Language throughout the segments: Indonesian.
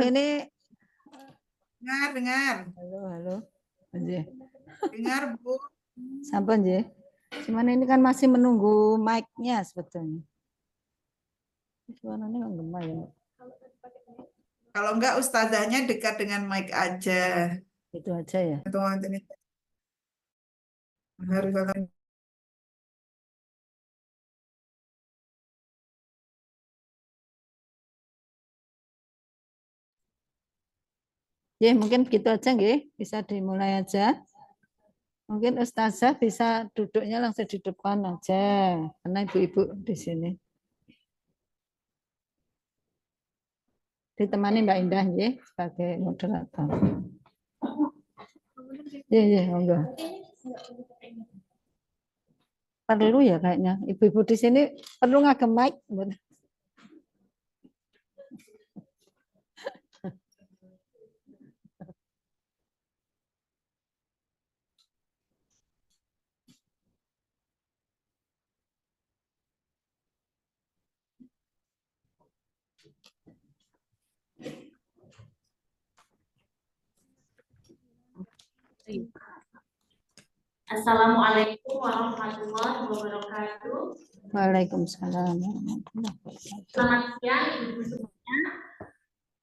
ini dengar. Halo. Nggih. Dengar, Bu. Sampun nggih. Cuman ini kan masih menunggu mic-nya sebetulnya. Suaranya nggak gemar ya. Kalau enggak ustazahnya dekat dengan mic aja. Itu aja ya. Itu harus Ya, mungkin gitu aja nggih. Bisa dimulai aja. Mungkin ustazah bisa duduknya langsung di depan aja karena ibu-ibu di sini. Ditemani Mbak Indah nggih sebagai moderator. Iya, monggo. Perlu ya kayaknya. Ibu-ibu di sini perlu ngagem mic. Assalamualaikum warahmatullahi wabarakatuh. Waalaikumsalam. Selamat siang Ibu semuanya.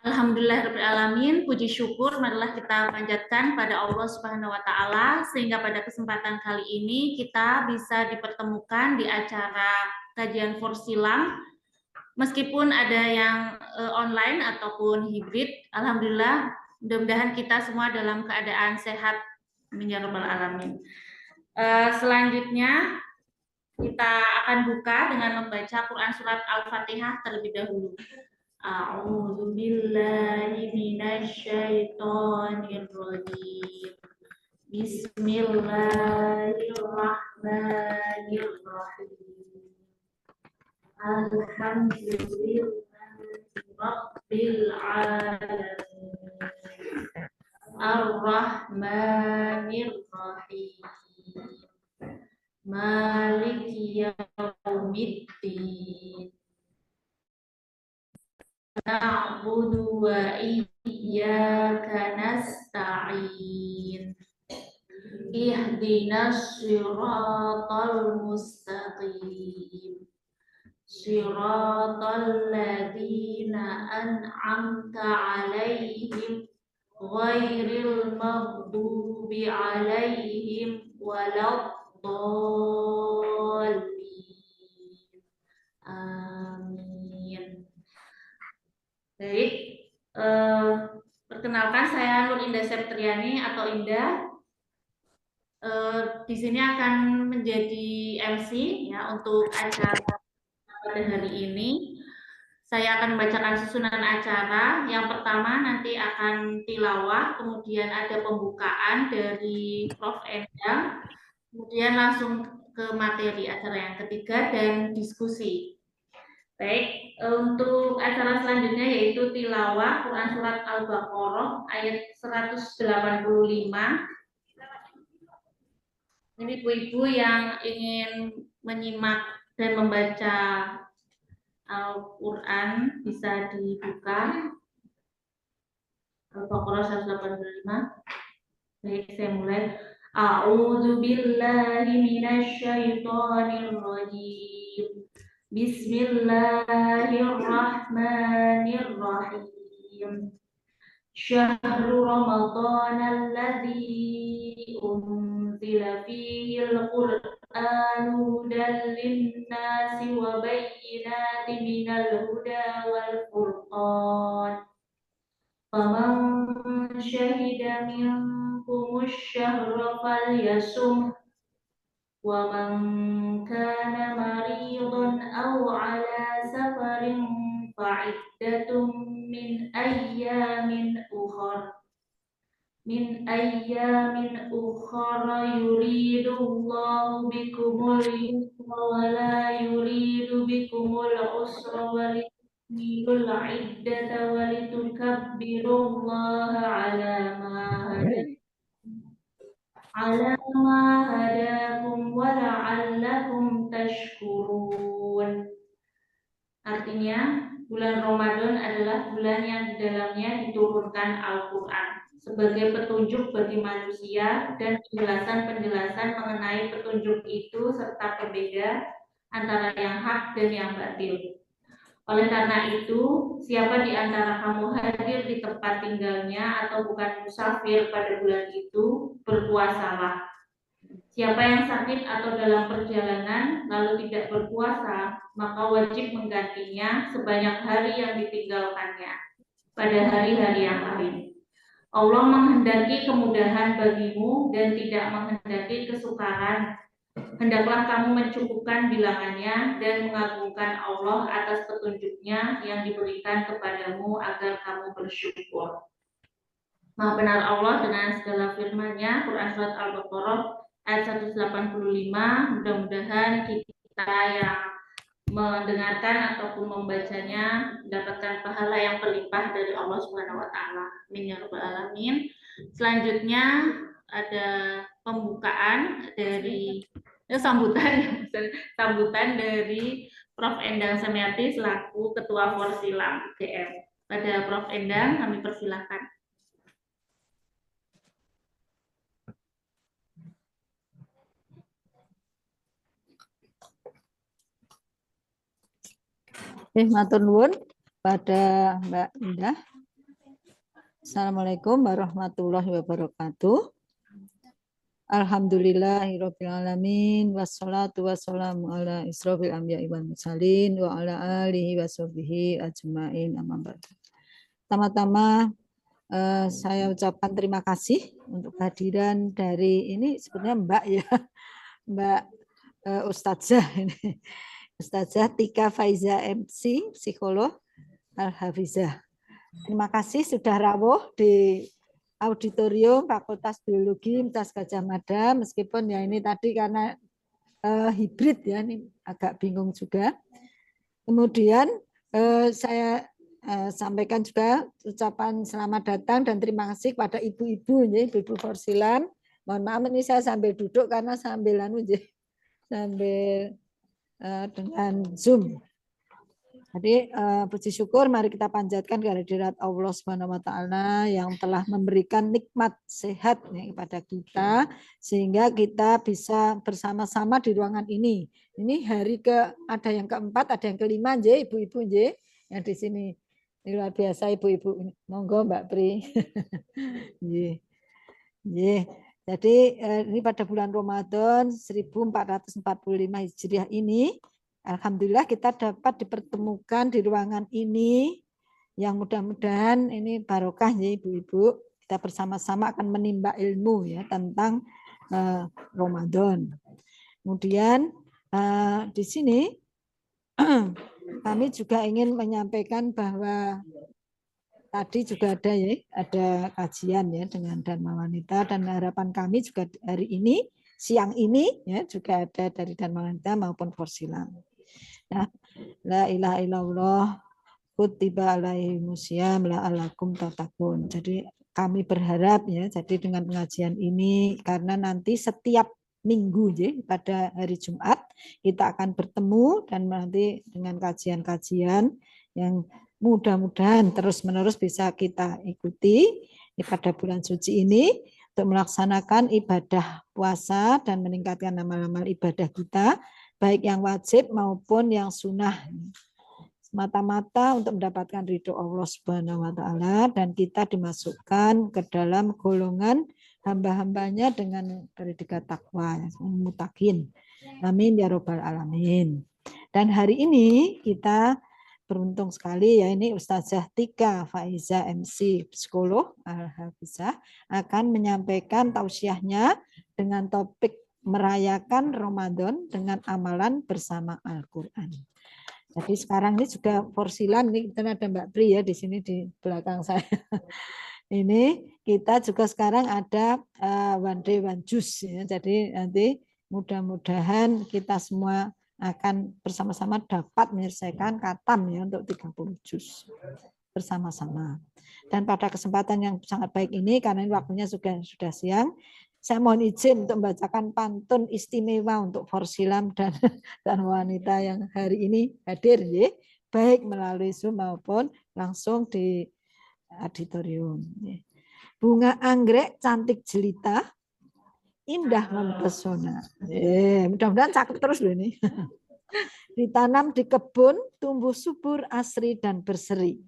Alhamdulillahirrahmanirrahim. Puji syukur marilah kita panjatkan pada Allah Subhanahu wa taala sehingga pada kesempatan kali ini kita bisa dipertemukan di acara kajian Forsilam. Meskipun ada yang online ataupun hibrid, alhamdulillah mudah-mudahan kita semua dalam keadaan sehat amin ya rabbal alamin. Selanjutnya kita akan buka dengan membaca Quran surat Al-Fatihah terlebih dahulu. A'udzu billahi minasyaitonir rajim. Bismillahirrahmanirrahim. Alhamdulillahirabbil alamin. Ar-Rahmanir Rahim. Maliki yaumiddin. Na'budu wa iyyaka nasta'in. Ihdinas siratal mustaqim. Siratal ladzina an'amta 'alaihim ghairil maghdubi 'alaihim waladdallin. Amin. Baik, perkenalkan saya Nur Indah Septriani atau Indah. Di sini akan menjadi MC ya untuk acara pada hari ini. Saya akan membacakan susunan acara. Yang pertama nanti akan tilawah, kemudian ada pembukaan dari Prof. Endang, kemudian langsung ke materi acara yang ketiga dan diskusi. Baik, untuk acara selanjutnya yaitu tilawah Quran surat Al-Baqarah ayat 185. Ini ibu-ibu yang ingin menyimak dan membaca Al-Quran bisa dibuka Al-Baqarah 185. Baik, saya mulai. A'udzu billahi minasyaitonir rajim. Bismillahirrahmanirrahim. Syahrul Ramadan alladzi unzila fihi al-Qur'anu hudan lin-nasi wa bayyinatin minal huda wal furqan. Faman syahida minkumus syahra falyasum wa man kana maridan aw ala safarin fa'iddatun min ayyamin ukhra yuridullahu bikumul yusra wa la yuridu bikumul usra wa litukmilul iddata wa litukabbirullaha ala ma hadakum wa la'allakum tashkurun. Artinya, bulan Ramadan adalah bulan yang di dalamnya diturunkan Al-Quran sebagai petunjuk bagi manusia dan penjelasan-penjelasan mengenai petunjuk itu serta pembeda antara yang hak dan yang batil. Oleh karena itu, siapa di antara kamu hadir di tempat tinggalnya atau bukan musafir pada bulan itu, berpuasalah. Siapa yang sakit atau dalam perjalanan lalu tidak berpuasa, maka wajib menggantinya sebanyak hari yang ditinggalkannya pada hari-hari yang lain. Allah menghendaki kemudahan bagimu dan tidak menghendaki kesukaran. Hendaklah kamu mencukupkan bilangannya dan mengagungkan Allah atas petunjuknya yang diberikan kepadamu agar kamu bersyukur. Maha benar Allah dengan segala firman-Nya, Quran Surat Al-Baqarah ayat 185. Mudah-mudahan kita yang mendengarkan ataupun membacanya mendapatkan pahala yang berlimpah dari Allah Subhanahu wa taala. Amin ya rabbal alamin. Selanjutnya ada pembukaan dari sambutan dari Prof. Endang Semiati selaku Ketua Forsilam UGM. Pada Prof. Endang kami persilahkan. Matur nuwun pada Mbak Indah. Assalamualaikum warahmatullahi wabarakatuh. Alhamdulillahirabbil alamin wassalatu wassalamu ala isrofil anbiya'i wal mursalin wa ala alihi washabbihi ajmain amma ba'du. Pertama-tama saya ucapkan terima kasih untuk kehadiran dari ini sebenarnya Mbak ya. Mbak Ustazah ini. Ustazah Tika Faiza MC, psikolog Al-Hafizah. Terima kasih sudah rawuh di auditorium Fakultas Biologi Universitas Gadjah Mada, meskipun ya ini tadi karena hibrid ya, ini agak bingung juga. Kemudian saya sampaikan juga ucapan selamat datang dan terima kasih kepada ibu-ibu, ibu-ibu Forsilam. Mohon maaf ini saya sambil duduk karena sambil dengan Zoom. Jadi puji syukur mari kita panjatkan kehadirat Allah Subhanahu wa taala yang telah memberikan nikmat sehat kepada kita sehingga kita bisa bersama-sama di ruangan ini. Ini hari ada yang keempat, ada yang kelima ibu-ibu yang di sini. Ini luar biasa ibu-ibu. Monggo Mbak Pri. Jadi ini pada bulan Ramadan 1445 Hijriah ini, alhamdulillah kita dapat dipertemukan di ruangan ini yang mudah-mudahan ini barokah ya ibu-ibu. Kita bersama-sama akan menimba ilmu ya tentang Ramadan. Kemudian di sini kami juga ingin menyampaikan bahwa tadi juga ada kajian ya dengan Dharma Wanita dan harapan kami juga hari ini siang ini ya juga ada dari Dharma Wanita maupun Forsilam. Nah, la ilaha illallah kutiba alaihimusyam la'alakum tattaqun. Jadi kami berharap ya jadi dengan pengajian ini karena nanti setiap minggu pada hari Jumat kita akan bertemu dan nanti dengan kajian-kajian yang mudah-mudahan terus-menerus bisa kita ikuti pada bulan suci ini untuk melaksanakan ibadah puasa dan meningkatkan amal-amal ibadah kita, baik yang wajib maupun yang sunnah. Semata-mata untuk mendapatkan ridho Allah Subhanahu wa taala dan kita dimasukkan ke dalam golongan hamba-hambanya dengan predikat takwa, muttaqin. Amin ya rabbal alamin. Dan hari ini kita beruntung sekali ya ini Ustazah Tika Faiza MC psikolog Al-Hafizah akan menyampaikan tausiahnya dengan topik merayakan Ramadan dengan amalan bersama Al-Qur'an. Jadi sekarang ini juga Forsilam ini kita ada Mbak Pri ya di sini di belakang saya. Ini kita juga sekarang ada one day one juice ya. Jadi nanti mudah-mudahan kita semua akan bersama-sama dapat menyelesaikan khatam ya untuk 30 juz bersama-sama. Dan pada kesempatan yang sangat baik ini karena waktunya sudah siang, saya mohon izin untuk membacakan pantun istimewa untuk Forsilam dan wanita yang hari ini hadir ya. baik melalui Zoom maupun langsung di auditorium. Bunga anggrek cantik jelita, indah mempesona. Mudah-mudahan cakep terus loh ini. Ditanam di kebun, tumbuh subur, asri, dan berseri.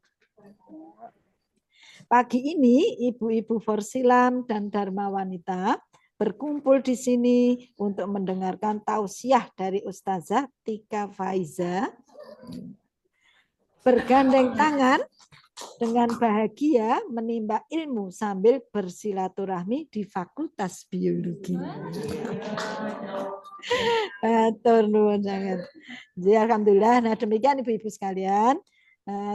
Pagi ini ibu-ibu Forsilam dan Dharma Wanita berkumpul di sini untuk mendengarkan tausiah dari Ustazah Tika Faiza. Bergandeng tangan dengan bahagia menimba ilmu sambil bersilaturahmi di Fakultas Biologi. Atur nuwun sangat. Alhamdulillah. Nah, demikian ibu-ibu sekalian,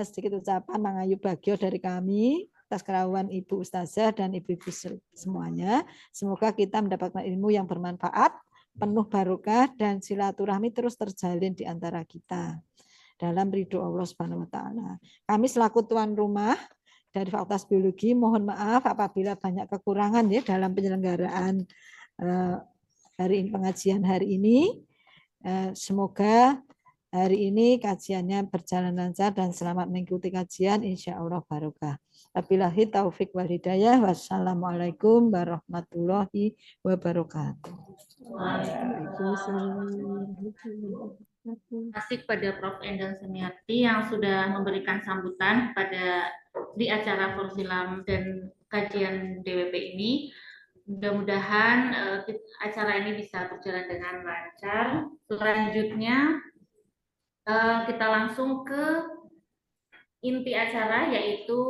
sedikit ucapan mangayu bagyo dari kami atas kerawuan Ibu Ustazah dan ibu-ibu semuanya. Semoga kita mendapatkan ilmu yang bermanfaat, penuh barokah, dan silaturahmi terus terjalin di antara kita dalam ridho Allah Subhanahu wa taala. Kami selaku tuan rumah dari Fakultas Biologi mohon maaf apabila banyak kekurangan ya dalam penyelenggaraan hari pengajian hari ini. Semoga hari ini kajiannya berjalan lancar dan selamat mengikuti kajian, insya Allah barokah. Wabillahi taufik wal hidayah. Wassalamualaikum warahmatullahi wabarakatuh. Terima kasih kepada Prof. Endang Semiati yang sudah memberikan sambutan pada di acara Forsilam dan kajian DWP ini. Mudah-mudahan acara ini bisa berjalan dengan lancar. Selanjutnya kita langsung ke inti acara, yaitu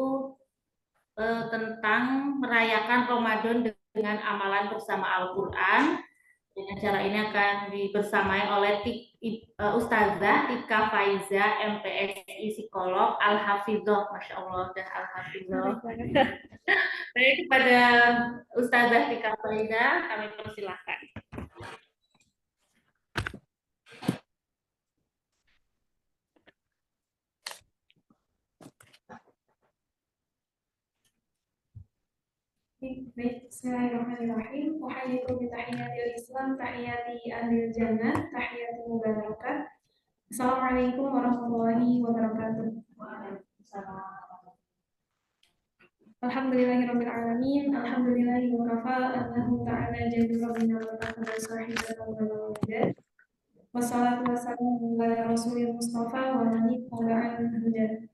tentang merayakan Ramadan dengan amalan bersama Al-Quran. Dan acara ini akan dibersamai oleh Ustazah Tika Faiza, MPSI Psikolog, Al-Hafidhoh, Masya Allah, dan Al-Hafidhoh. Baik, kepada Ustazah Tika Faiza, kami persilahkan. Bismillahirrahmanirrahim. Uhayyikum bi tahiyatil Islam, tahiyati ahlil jannah, tahiyati mubarakah. Assalamualaikum warahmatullahi wabarakatuh. Alhamdulillahirabbil alamin. Alhamdulillahi wa kafa annahu ta'ala jalla rabbina wa ta'ala sahibatan wa walida. Wassalatu wassalamu ala rasulil mustafa wa man ittaba'al huda.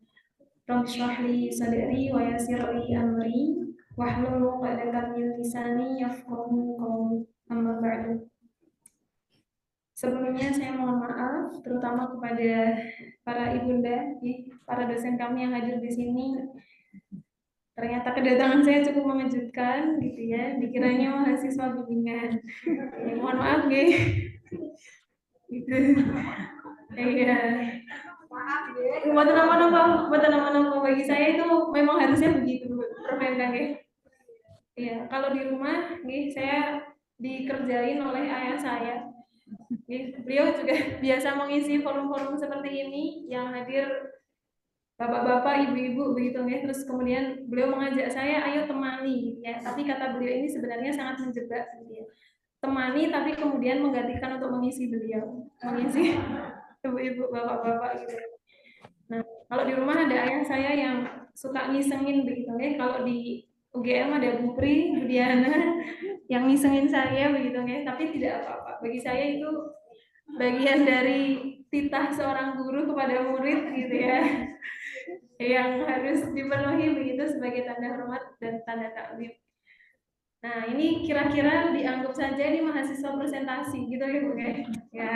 Rabbi shrah li sadri wa yassir li amri. Wahlul 'uqdatam min lisani yafqahu qawli. Amma ba'du. Sebelumnya saya mohon maaf terutama kepada para ibunda, para dosen kami yang hadir di sini. Ternyata kedatangan saya cukup mengejutkan gitu ya. Dikiranya mahasiswa bimbingan. Mohon maaf nggih. Gitu. Iya. Buat nama-nama bagi saya itu memang harusnya begitu, Prof. Endang ya. Iya, kalau di rumah nih saya dikerjain oleh ayah saya. Beliau juga biasa mengisi forum-forum seperti ini yang hadir bapak-bapak, ibu-ibu begitu ya. Terus kemudian beliau mengajak saya, ayo temani ya. Tapi kata beliau ini sebenarnya sangat menjebak gitu ya. Temani tapi kemudian menggantikan untuk mengisi beliau, mengisi ibu-ibu, bapak-bapak gitu. Nah, kalau di rumah ada ayah saya yang suka ngisengin begitu ya. Kalau di UGM ada Bu Pri, Bu Diana yang ngisengin saya begitu ya, tapi tidak apa-apa. Bagi saya itu bagian dari titah seorang guru kepada murid gitu ya, yang harus dipenuhi begitu sebagai tanda hormat dan tanda taklim. Nah, ini kira-kira dianggap saja ini mahasiswa presentasi gitu ya Bu ya.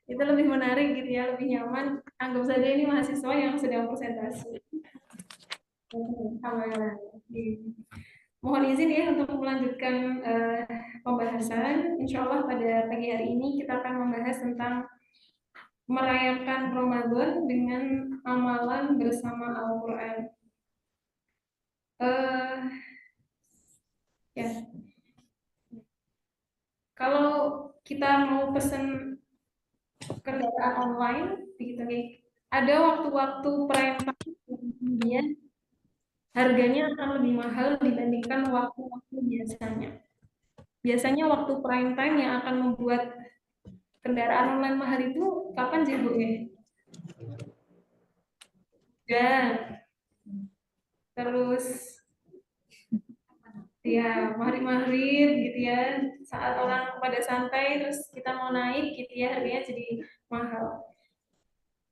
Itu lebih menarik gitu ya, lebih nyaman. Anggap saja ini mahasiswa yang sedang presentasi. Mohon izin ya untuk melanjutkan pembahasan. Insya Allah pada pagi hari ini kita akan membahas tentang merayakan Ramadan dengan amalan bersama Al-Quran. Ya, kalau kita mau pesan kendaraan online, begitu nih, ada waktu-waktu prime time kemudian harganya akan lebih mahal dibandingkan waktu-waktu biasanya. Biasanya waktu prime time yang akan membuat kendaraan online mahal itu kapan sih Bu? dan terus ya maghrib gitu ya, saat orang pada santai terus kita mau naik gitu ya, harganya jadi mahal.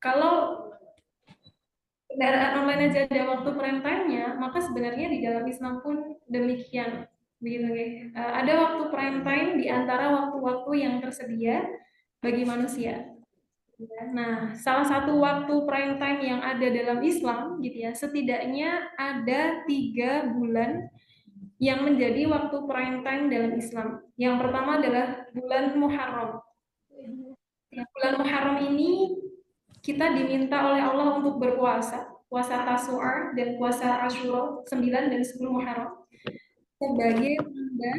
Kalau kendaraan online aja ada waktu prime time-nya, maka sebenarnya di dalam Islam pun demikian, begitu ya. Ada waktu prime time di antara waktu-waktu yang tersedia bagi manusia. Nah, salah satu waktu prime time yang ada dalam Islam, gitu ya, setidaknya ada 3 bulan yang menjadi waktu prime time dalam Islam. Yang pertama adalah bulan Muharram. Ya, bulan Muharram ini kita diminta oleh Allah untuk berpuasa, puasa Tasu'a dan puasa Asyura 9 dan 10 Muharram sebagai tanda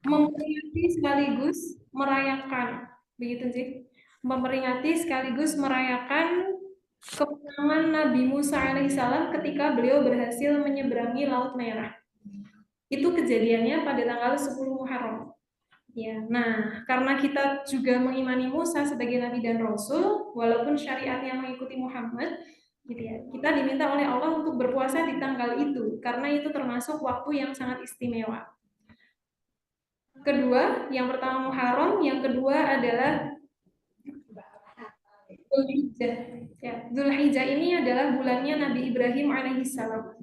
memperingati sekaligus merayakan, begitu sih, memperingati sekaligus merayakan kemenangan Nabi Musa alaihissalam ketika beliau berhasil menyeberangi Laut Merah. Itu kejadiannya pada tanggal 10 Muharram. Ya, nah, karena kita juga mengimani Musa sebagai nabi dan rasul, walaupun syariatnya mengikuti Muhammad, gitu ya, kita diminta oleh Allah untuk berpuasa di tanggal itu, karena itu termasuk waktu yang sangat istimewa. Kedua, yang pertama Muharram, yang kedua adalah Dzulhijjah. Ya, Dzulhijjah ini adalah bulannya Nabi Ibrahim alaihissalam.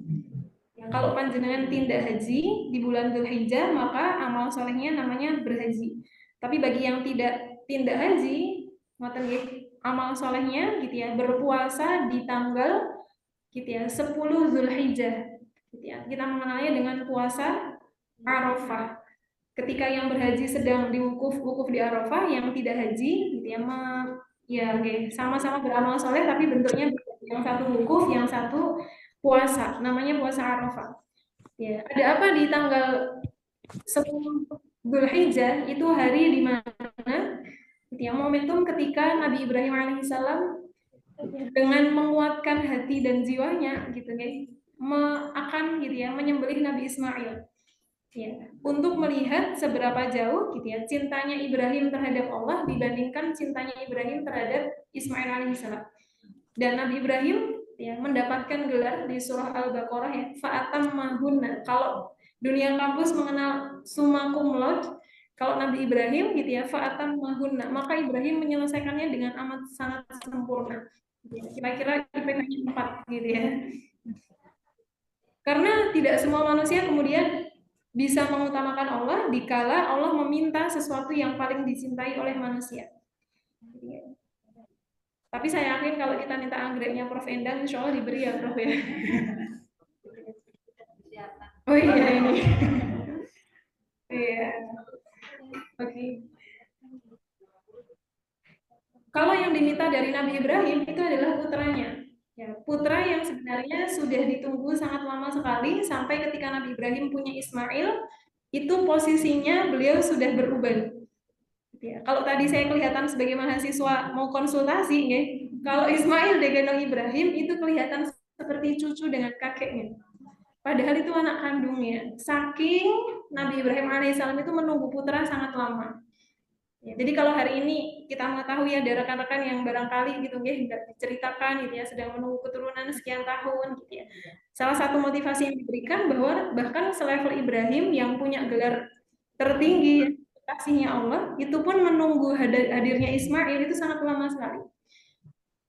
Ya, kalau panjenengan tindak haji di bulan Dzulhijjah, maka amal solehnya namanya berhaji. Tapi bagi yang tidak tindak haji, amal solehnya gitu ya, berpuasa di tanggal gitu ya 10 Dzulhijjah. Gitu ya. Kita mengenalnya dengan puasa Arafah. Ketika yang berhaji sedang wukuf di Arafah, yang tidak haji gitu ya, sama-sama beramal soleh tapi bentuknya beda. Yang satu wukuf, yang satu puasa, namanya puasa Arafah. Ya, ada apa di tanggal 10 Dzulhijjah? Itu hari di mana ya, momentum ketika Nabi Ibrahim alaihissalam dengan menguatkan hati dan jiwanya gitu guys, akan gitu ya menyembelih Nabi Ismail. Ya, untuk melihat seberapa jauh gitu ya cintanya Ibrahim terhadap Allah dibandingkan cintanya Ibrahim terhadap Ismail alaihissalam. Dan Nabi Ibrahim ya mendapatkan gelar di surah Al-Baqarah ya, fa'atam mahunna. Kalau dunia kampus mengenal summa cum laude, kalau Nabi Ibrahim gitu ya fa'atam mahunna, maka Ibrahim menyelesaikannya dengan amat sangat sempurna. Kira-kira IPK-nya 4 gitu ya. Karena tidak semua manusia kemudian bisa mengutamakan Allah dikala Allah meminta sesuatu yang paling dicintai oleh manusia. Tapi saya yakin kalau kita minta anggreknya Prof. Endang, insya Allah diberi ya Prof. Ya. Oh iya ini. Iya. Oke. Kalau yang diminta dari Nabi Ibrahim itu adalah putranya. Ya, putra yang sebenarnya sudah ditunggu sangat lama sekali sampai ketika Nabi Ibrahim punya Ismail, itu posisinya beliau sudah berubah. Ya, kalau tadi saya kelihatan sebagai mahasiswa mau konsultasi, ya, kalau Ismail digendong Ibrahim itu kelihatan seperti cucu dengan kakeknya. Padahal itu anak kandungnya. Saking Nabi Ibrahim alaihissalam itu menunggu putra sangat lama. Ya, jadi kalau hari ini kita mengetahui ada rekan-rekan yang barangkali gitu ya diceritakan gitu ya sedang menunggu keturunan sekian tahun gitu ya. Salah satu motivasi yang diberikan bahwa bahkan selevel Ibrahim yang punya gelar tertinggi kasihnya Allah itu pun menunggu hadirnya Ismail itu sangat lama sekali.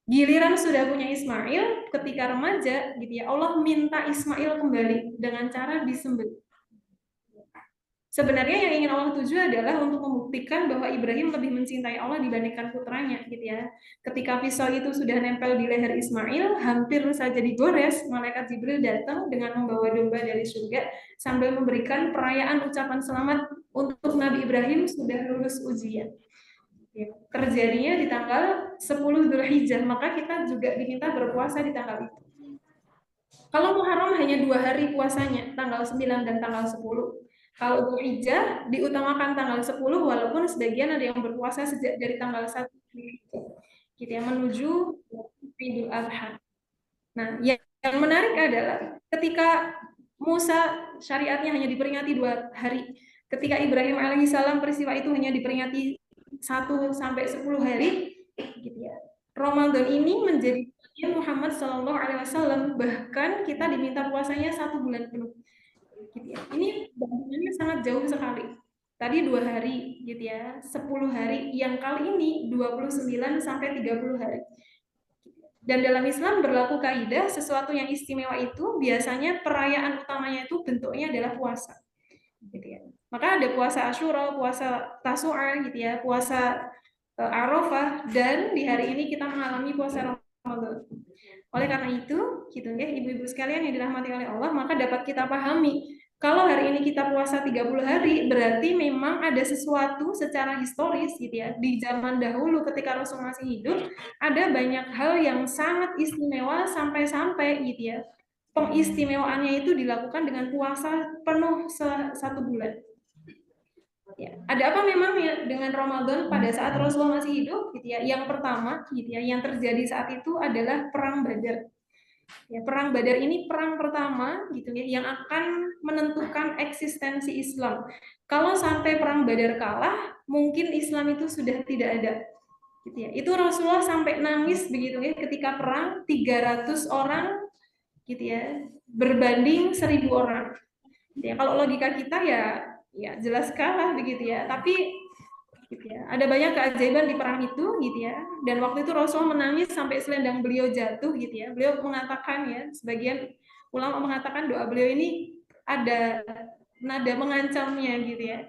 Giliran sudah punya Ismail ketika remaja gitu ya Allah minta Ismail kembali dengan cara disembelih. Sebenarnya yang ingin Allah tuju adalah untuk membuktikan bahwa Ibrahim lebih mencintai Allah dibandingkan putranya, gitu ya. Ketika pisau itu sudah nempel di leher Ismail, hampir saja digores, malaikat Jibril datang dengan membawa domba dari surga sambil memberikan perayaan ucapan selamat untuk Nabi Ibrahim sudah lulus ujian. Terjadinya di tanggal 10 Dzulhijjah, maka kita juga diminta berpuasa di tanggal itu. Kalau Muharram hanya 2 hari puasanya, tanggal 9 dan tanggal 10. Kalau Dzulhijjah diutamakan tanggal 10 walaupun sebagian ada yang berpuasa sejak dari tanggal 1 gitu ya menuju Idul Adha. Nah, yang menarik adalah ketika Musa syariatnya hanya diperingati 2 hari. Ketika Ibrahim alaihissalam peristiwa itu hanya diperingati 1 sampai 10 hari gitu ya. Ramadan ini menjadi Muhammad SAW, bahkan kita diminta puasanya 1 bulan penuh. Gitu ya. Ini bandingannya sangat jauh sekali. Tadi 2 hari, gitu ya, 10 hari. Yang kali ini 29 sampai 30 hari. Dan dalam Islam berlaku kaidah sesuatu yang istimewa itu biasanya perayaan utamanya itu bentuknya adalah puasa. Gitu ya. Maka ada puasa Asyura, puasa Tasu'a, gitu ya, puasa Arafah, dan di hari ini kita mengalami puasa Ramadan. Oleh karena itu, gitu ya, ibu-ibu sekalian yang dirahmati oleh Allah, maka dapat kita pahami kalau hari ini kita puasa 30 hari, berarti memang ada sesuatu secara historis gitu ya. Di zaman dahulu ketika Rasul masih hidup, ada banyak hal yang sangat istimewa sampai-sampai gitu ya. Pengistimewaannya itu dilakukan dengan puasa penuh 1 bulan. Ya, ada apa memang ya dengan Ramadan pada saat Rasulullah masih hidup gitu ya. Yang pertama gitu ya, yang terjadi saat itu adalah perang Badar. Ya, perang Badar ini perang pertama gitu ya yang akan menentukan eksistensi Islam. Kalau sampai perang Badar kalah, mungkin Islam itu sudah tidak ada. Gitu ya. Itu Rasulullah sampai nangis begitu ya ketika perang 300 orang gitu ya berbanding 1000 orang. Ya, kalau logika kita ya jelas kalah begitu ya. Tapi gitu ya, ada banyak keajaiban di perang itu gitu ya. Dan waktu itu Rasulullah menangis sampai selendang beliau jatuh gitu ya. Beliau mengatakan ya, sebagian ulama mengatakan doa beliau ini ada nada mengancamnya gitu ya.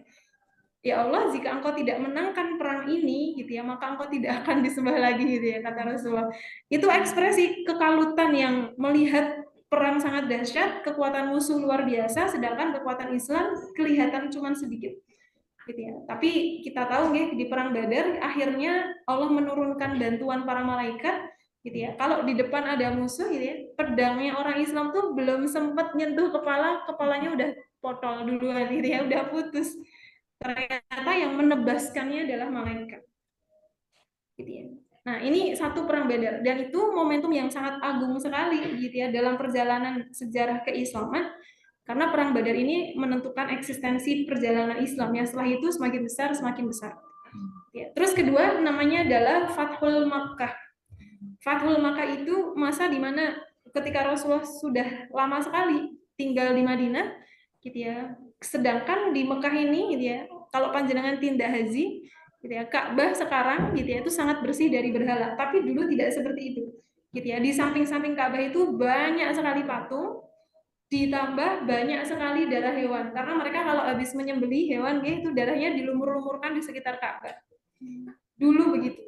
Ya Allah, jika engkau tidak menangkan perang ini gitu ya, maka engkau tidak akan disembah lagi gitu ya, kata Rasulullah. Itu ekspresi kekalutan yang melihat perang sangat dahsyat, kekuatan musuh luar biasa, sedangkan kekuatan Islam kelihatan cuma sedikit. Gitu ya. Tapi kita tahu ya, di perang Badar akhirnya Allah menurunkan bantuan para malaikat gitu ya. Kalau di depan ada musuh gitu ya, pedangnya orang Islam tuh belum sempat nyentuh kepalanya udah potol duluan gitu ya, udah putus. Ternyata yang menebaskannya adalah malaikat. Gitu ya. Nah, ini satu perang Badar dan itu momentum yang sangat agung sekali gitu ya dalam perjalanan sejarah keislaman. Karena perang Badar ini menentukan eksistensi perjalanan Islam yang setelah itu semakin besar semakin besar. Ya. Terus kedua namanya adalah Fathul Makkah. Fathul Makkah itu masa di mana ketika Rasulullah sudah lama sekali tinggal di Madinah, gitu ya. Sedangkan di Mekah ini, gitu ya, kalau panjenengan tindak haji, gitu ya, Ka'bah sekarang, gitu ya, itu sangat bersih dari berhala. Tapi dulu tidak seperti itu, gitu ya. Di samping-samping Ka'bah itu banyak sekali patung, ditambah banyak sekali darah hewan karena mereka kalau habis menyembelih hewan itu darahnya dilumur-lumurkan di sekitar Ka'bah. Dulu begitu.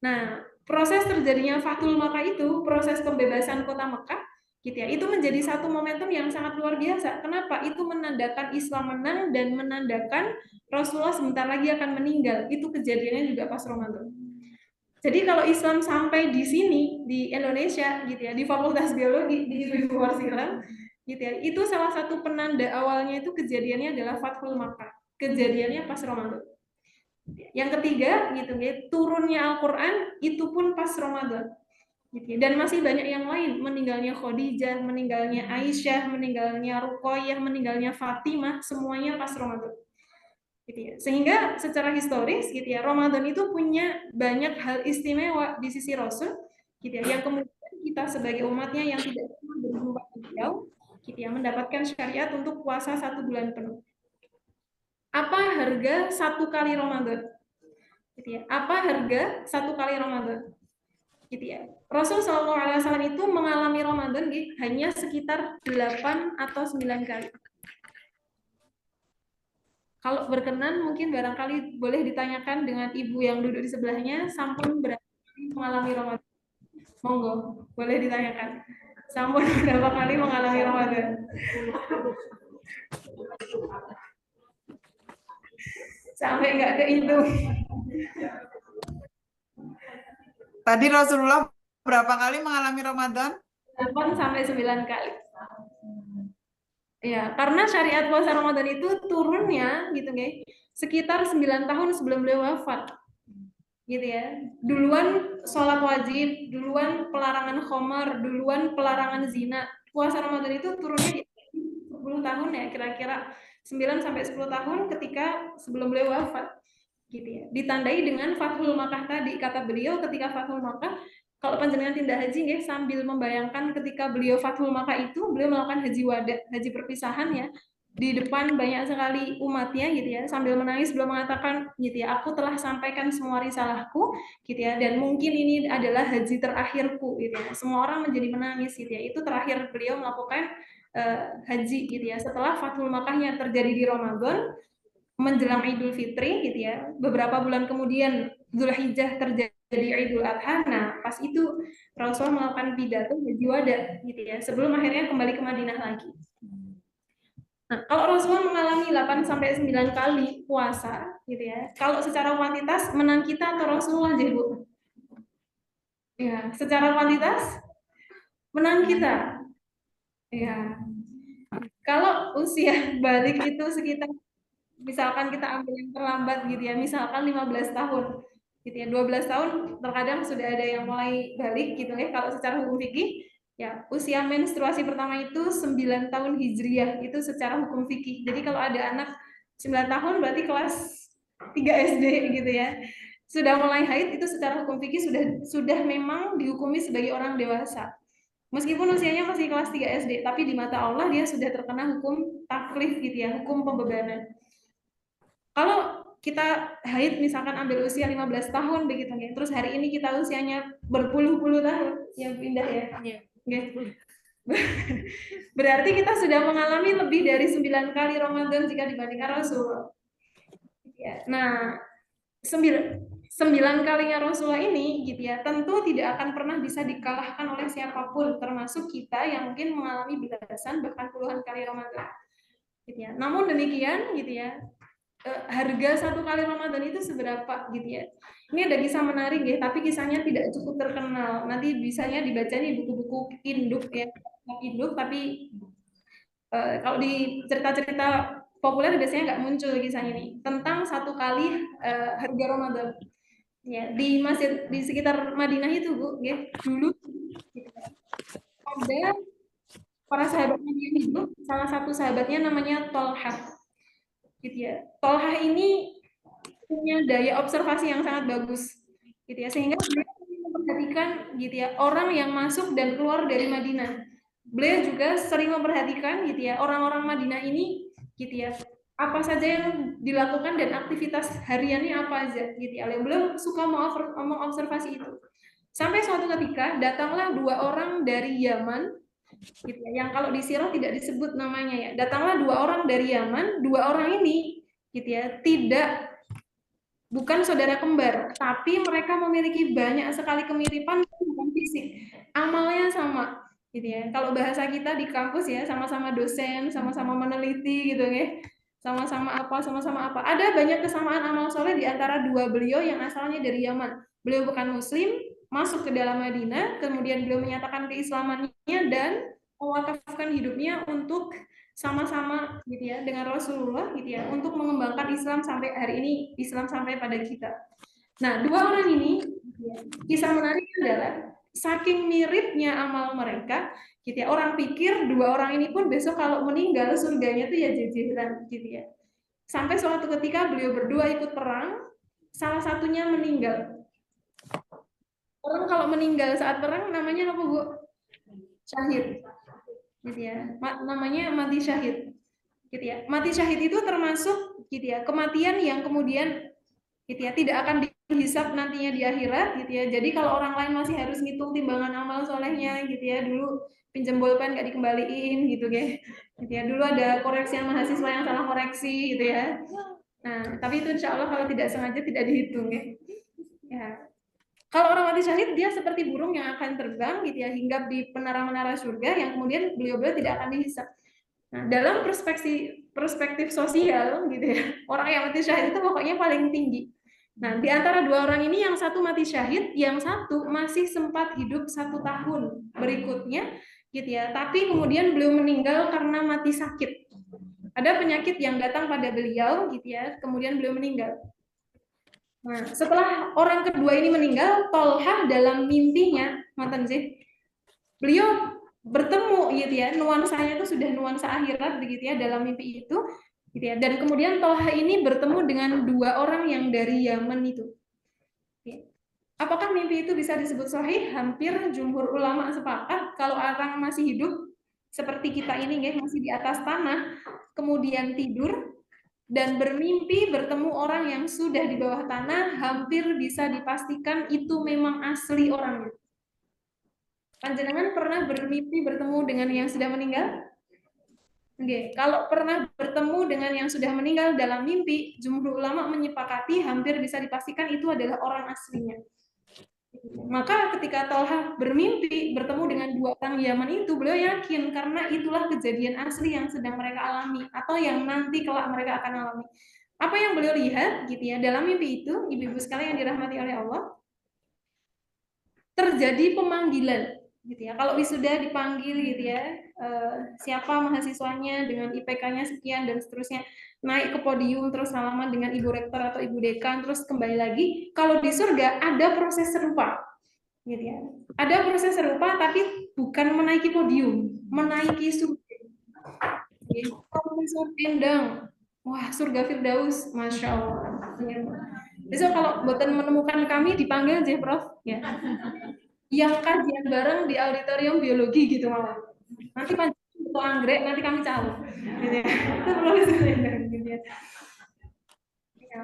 Nah, proses terjadinya Fathul Makkah itu, proses pembebasan kota Mekah gitu ya, itu menjadi satu momentum yang sangat luar biasa. Kenapa? Itu menandakan Islam menang dan menandakan Rasulullah sebentar lagi akan meninggal. Itu kejadiannya juga pas Ramadan. Jadi kalau Islam sampai di sini di Indonesia gitu ya, di Fakultas Biologi di Ibu Warsilam gitu ya, itu salah satu penanda awalnya itu kejadiannya adalah Fathul Makkah, kejadiannya pas Ramadan. Yang ketiga gitu ya, turunnya Al-Qur'an itu pun pas Ramadan. Gitu ya. Dan masih banyak yang lain, meninggalnya Khadijah, meninggalnya Aisyah, meninggalnya Ruqayyah, meninggalnya Fatimah, semuanya pas Ramadan. Gitu ya. Sehingga secara historis gitu ya, Ramadan itu punya banyak hal istimewa di sisi Rasul gitu ya, yang kemudian kita sebagai umatnya yang tidak pernah berjumpa beliau gitu ya, mendapatkan syariat untuk puasa 1 bulan penuh. Apa harga 1 kali Ramadan? Gitu ya. Apa harga 1 kali Ramadan? Gitu ya. Rasul SAW itu mengalami Ramadan gitu, hanya sekitar 8 atau 9 kali. Kalau berkenan mungkin barangkali boleh ditanyakan dengan ibu yang duduk di sebelahnya, sampun berapa kali mengalami Ramadan? Monggo, boleh ditanyakan. Sampun berapa kali mengalami Ramadan? Sampai nggak kehitung. Tadi Rasulullah berapa kali mengalami Ramadan? 8 sampai 9 kali. Ya, karena syariat puasa Ramadan itu turunnya gitu ya, sekitar 9 tahun sebelum beliau wafat. Gitu ya. Duluan sholat wajib, duluan pelarangan khamar, duluan pelarangan zina. Puasa Ramadan itu turunnya 10 tahun ya, kira-kira 9 sampai 10 tahun ketika sebelum beliau wafat. Gitu ya. Ditandai dengan Fathul Makkah tadi, kata beliau ketika Fathul Makkah, kalau panjenengan tindak haji nggih sambil membayangkan ketika beliau Fathul Makkah itu beliau melakukan haji wada, haji perpisahan ya. Di depan banyak sekali umatnya gitu ya, sambil menangis beliau mengatakan gitu ya, aku telah sampaikan semua risalahku gitu ya, dan mungkin ini adalah haji terakhirku gitu ya. Semua orang menjadi menangis gitu ya. Itu terakhir beliau melakukan haji gitu ya. Setelah Fathul Makkahnya terjadi di Ramadan menjelang Idul Fitri gitu ya. Beberapa bulan kemudian Dzulhijjah terjadi Idul Adha. Nah, pas itu Rasulullah melakukan pidato haji wada gitu ya, sebelum akhirnya kembali ke Madinah lagi. Nah, kalau Rasulullah mengalami 8 sampai 9 kali puasa gitu ya. Kalau secara kuantitas menang kita atau Rasulullah aja, Bu? Ya, secara kuantitas menang kita. Ya. Kalau usia balik itu sekitar, misalkan kita ambil yang terlambat gitu ya, misalkan 15 tahun gitu ya, 12 tahun terkadang sudah ada yang mulai balik gitu ya. Kalau secara hukum fikih ya, usia menstruasi pertama itu 9 tahun Hijriah, itu secara hukum fikih. Jadi kalau ada anak 9 tahun berarti kelas 3 SD gitu ya. Sudah mulai haid itu secara hukum fikih sudah memang dihukumi sebagai orang dewasa. Meskipun usianya masih kelas 3 SD, tapi di mata Allah dia sudah terkena hukum taklif gitu ya, hukum pembebanan. Kalau kita haid misalkan ambil usia 15 tahun begitu ya, terus hari ini kita usianya berpuluh-puluh tahun, yang pindah ya. Okay. Berarti kita sudah mengalami lebih dari 9 kali Ramadan jika dibandingkan Rasul. Ya. Nah, 9 kalinya Rasulullah ini gitu ya, tentu tidak akan pernah bisa dikalahkan oleh siapapun, termasuk kita yang mungkin mengalami belasan bahkan puluhan kali Ramadan. Gitu ya. Namun demikian gitu ya, harga 1 kali Ramadan itu seberapa gitu ya. Ini ada kisah menarik ya, tapi kisahnya tidak cukup terkenal. Nanti bisanya dibaca di buku-buku induk ya, induk, tapi kalau di cerita-cerita populer biasanya nggak muncul kisahnya ini tentang 1 kali harga Ramadan. Ya, di masjid di sekitar Madinah itu, Bu, ya, dulu ada para sahabatnya yang hidup, salah satu sahabatnya namanya Tolhah. Gitu ya. Tolhah ini punya daya observasi yang sangat bagus gitu ya, sehingga beliau memperhatikan gitu ya orang yang masuk dan keluar dari Madinah. Beliau juga sering memperhatikan gitu ya orang-orang Madinah ini gitu ya, apa saja yang dilakukan dan aktivitas hariannya apa aja gitu ya. Beliau suka mengobservasi itu. Sampai suatu ketika datanglah 2 orang dari Yaman gitu ya, yang kalau di sirah tidak disebut namanya ya. Datanglah 2 orang dari Yaman, 2 orang ini gitu ya, bukan saudara kembar, tapi mereka memiliki banyak sekali kemiripan bukan fisik, amalnya sama gitu ya. Kalau bahasa kita di kampus ya, sama-sama dosen, sama-sama meneliti gitu ya, sama-sama apa. Ada banyak kesamaan amal soleh di antara 2 beliau yang asalnya dari Yaman. Beliau bukan muslim, masuk ke dalam Madinah, kemudian beliau menyatakan keislamannya dan mewakafkan hidupnya untuk sama-sama gitu ya dengan Rasulullah gitu ya, untuk mengembangkan Islam sampai hari ini, Islam sampai pada kita. Nah, 2 orang ini kisah menarik adalah saking miripnya amal mereka gitu ya, orang pikir 2 orang ini pun besok kalau meninggal surganya tuh ya jejeran gitu ya. Sampai suatu ketika beliau berdua ikut perang, salah satunya meninggal. Orang kalau meninggal saat perang namanya apa, Bu? Syahid. Gitu ya. Namanya mati syahid. Gitu ya. Mati syahid itu termasuk gitu ya, kematian yang kemudian gitu ya tidak akan dihisap nantinya di akhirat gitu ya. Jadi kalau orang lain masih harus ngitung timbangan amal solehnya gitu ya, dulu pinjam bolpen nggak dikembaliin gitu ya. Gitu ya. Dulu ada koreksian mahasiswa yang salah koreksi gitu ya. Nah, tapi itu insya Allah kalau tidak sengaja tidak dihitung ya. Ya. Kalau orang mati syahid dia seperti burung yang akan terbang gitu ya, hinggap di menara-menara surga yang kemudian beliau-beliau tidak akan dihisap. Nah, dalam perspektif sosial gitu ya, orang yang mati syahid itu pokoknya paling tinggi. Nah, di antara 2 orang ini yang satu mati syahid, yang satu masih sempat hidup 1 tahun berikutnya gitu ya. Tapi kemudian beliau meninggal karena mati sakit. Ada penyakit yang datang pada beliau gitu ya, kemudian beliau meninggal. Nah, setelah orang kedua ini meninggal, Tolhah dalam mimpinya, mantan sih, beliau bertemu gitu ya, nuansanya itu sudah nuansa akhirat begitu ya dalam mimpi itu, gitu ya. Dan kemudian Tolhah ini bertemu dengan 2 orang yang dari Yaman itu. Apakah mimpi itu bisa disebut sahih? Hampir jumhur ulama sepakat kalau orang masih hidup seperti kita ini ya, masih di atas tanah, kemudian tidur dan bermimpi bertemu orang yang sudah di bawah tanah, hampir bisa dipastikan itu memang asli orangnya. Panjenengan pernah bermimpi bertemu dengan yang sudah meninggal? Oke, kalau pernah bertemu dengan yang sudah meninggal dalam mimpi, jumhur ulama menyepakati hampir bisa dipastikan itu adalah orang aslinya. Maka ketika Tolha bermimpi bertemu dengan dua orang Yaman itu, beliau yakin karena itulah kejadian asli yang sedang mereka alami atau yang nanti kelak mereka akan alami. Apa yang beliau lihat gitu ya dalam mimpi itu, ibu-ibu sekalian yang dirahmati oleh Allah, terjadi pemanggilan gitu ya. Kalau wisuda dipanggil gitu ya, siapa mahasiswanya dengan IPK-nya sekian dan seterusnya, naik ke podium terus salaman dengan ibu rektor atau ibu dekan, terus kembali lagi. Kalau di surga ada proses serupa gitu ya. Ada proses serupa tapi bukan menaiki podium, menaiki surga. Profesor Endang, wah surga Firdaus, masya Allah. Besok kalau boten menemukan kami dipanggil aja Prof ya. Yang kajian bareng di auditorium biologi gitu malah. Nanti panjang itu anggrek, nanti kami calon. Gitu ya. Itu Profesor Endang gitu ya.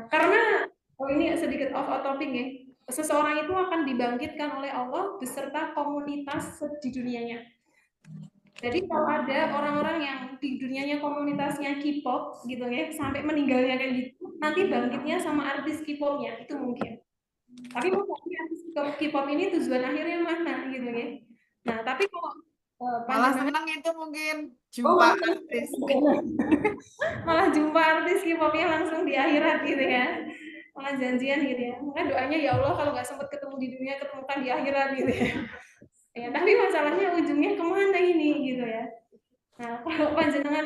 Karena ini sedikit off topic ya. Seseorang itu akan dibangkitkan oleh Allah beserta komunitas di dunianya. Jadi kalau ada orang-orang yang di dunianya komunitasnya K-pop gitu ya, sampai meninggalnya kayak gitu, nanti bangkitnya sama artis K-popnya, itu mungkin. Tapi mungkin artis K-pop ini tujuan akhirnya mana gitu ya. Nah, tapi kalau Malah senang itu mungkin jumpa artis. malah jumpa artis K-popnya langsung di akhirat gitu ya. Malah janjian gitu ya. Maka doanya ya Allah kalau nggak sempat ketemu di dunia, ketemukan di akhirat gitu ya. Ya, tapi masalahnya ujungnya kemana ini gitu ya. Nah, kalau panjenengan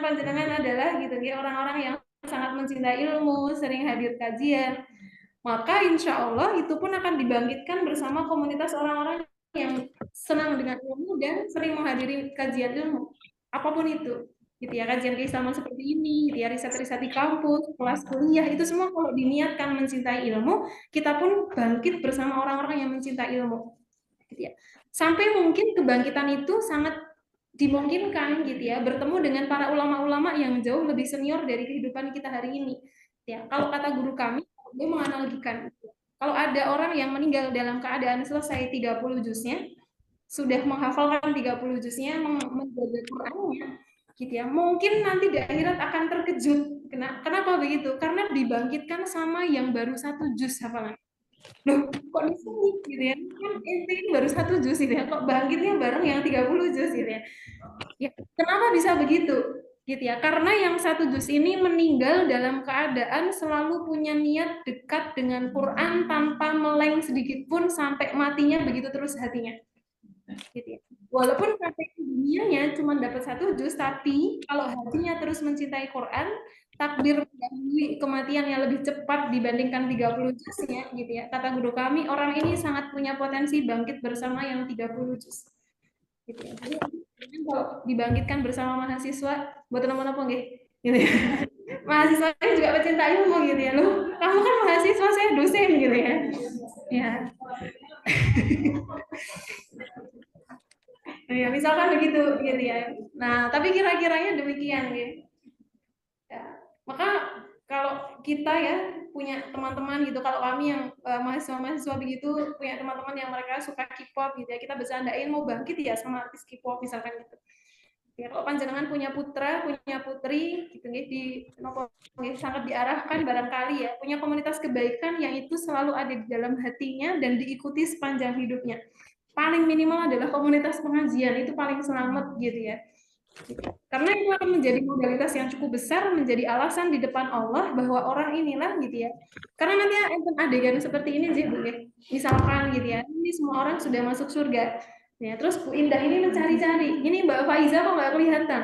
adalah gitu ya orang-orang yang sangat mencintai ilmu, sering hadir kajian, maka insya Allah itu pun akan dibangkitkan bersama komunitas orang-orang yang senang dengan ilmu dan sering menghadiri kajian ilmu, apapun itu. Gitu ya, kajian keislaman seperti ini, gitu ya, riset-riset di kampus, kelas kuliah, itu semua kalau diniatkan mencintai ilmu, kita pun bangkit bersama orang-orang yang mencintai ilmu. Gitu ya. Sampai mungkin kebangkitan itu sangat dimungkinkan gitu ya, bertemu dengan para ulama-ulama yang jauh lebih senior dari kehidupan kita hari ini. Ya, kalau kata guru kami, dia menganalogikan kalau ada orang yang meninggal dalam keadaan selesai 30 juznya, sudah menghafalkan 30 juznya, menjaga Qur'annya, gitu ya. Mungkin nanti di akhirat akan terkejut. Kenapa begitu? Karena dibangkitkan sama yang baru 1 juz hafalan. Loh, kok di sini gitu ya? Kan ente ini baru 1 juz gitu ya. Kok bangkitnya bareng yang 30 juz gitu ya? Ya, kenapa bisa begitu? Gitu ya. Karena yang 1 juz ini meninggal dalam keadaan selalu punya niat dekat dengan Quran tanpa meleng sedikit pun sampai matinya begitu terus hatinya. Gitu ya. Walaupun sampai dunianya cuma dapat 1 juz, tapi kalau hatinya terus mencintai Quran, takdir mendahului kematian yang lebih cepat dibandingkan 30 juznya gitu ya. Kata guru kami, orang ini sangat punya potensi bangkit bersama yang 30 juz. Gitu ya. Jadi kalau dibangkitkan bersama mahasiswa buat teman-teman apa nggih? Gitu ya. Mahasiswanya juga pecinta ilmu gitu ya. Loh, kamu kan mahasiswa, saya dosen gitu ya. Ya. Ya, misalkan begitu gitu ya. Nah, tapi kira-kiranya demikian gitu. Ya, maka kalau kita ya punya teman-teman gitu, kalau kami yang mahasiswa-mahasiswa begitu punya teman-teman yang mereka suka K-pop gitu ya, kita bercandain mau bangkit ya sama artis K-pop misalkan gitu. Ya, kalau panjenengan punya putra, punya putri gitu sangat diarahkan barangkali ya, punya komunitas kebaikan yang itu selalu ada di dalam hatinya dan diikuti sepanjang hidupnya. Paling minimal adalah komunitas pengajian, itu paling selamat gitu ya. Karena itu akan menjadi modalitas yang cukup besar, menjadi alasan di depan Allah bahwa orang inilah gitu ya. Karena nanti adegan seperti ini sih Bu ya. Misalkan gitu ya, ini semua orang sudah masuk surga. Ya, terus Bu Indah ini mencari-cari, ini Mbak Faiza kok nggak kelihatan?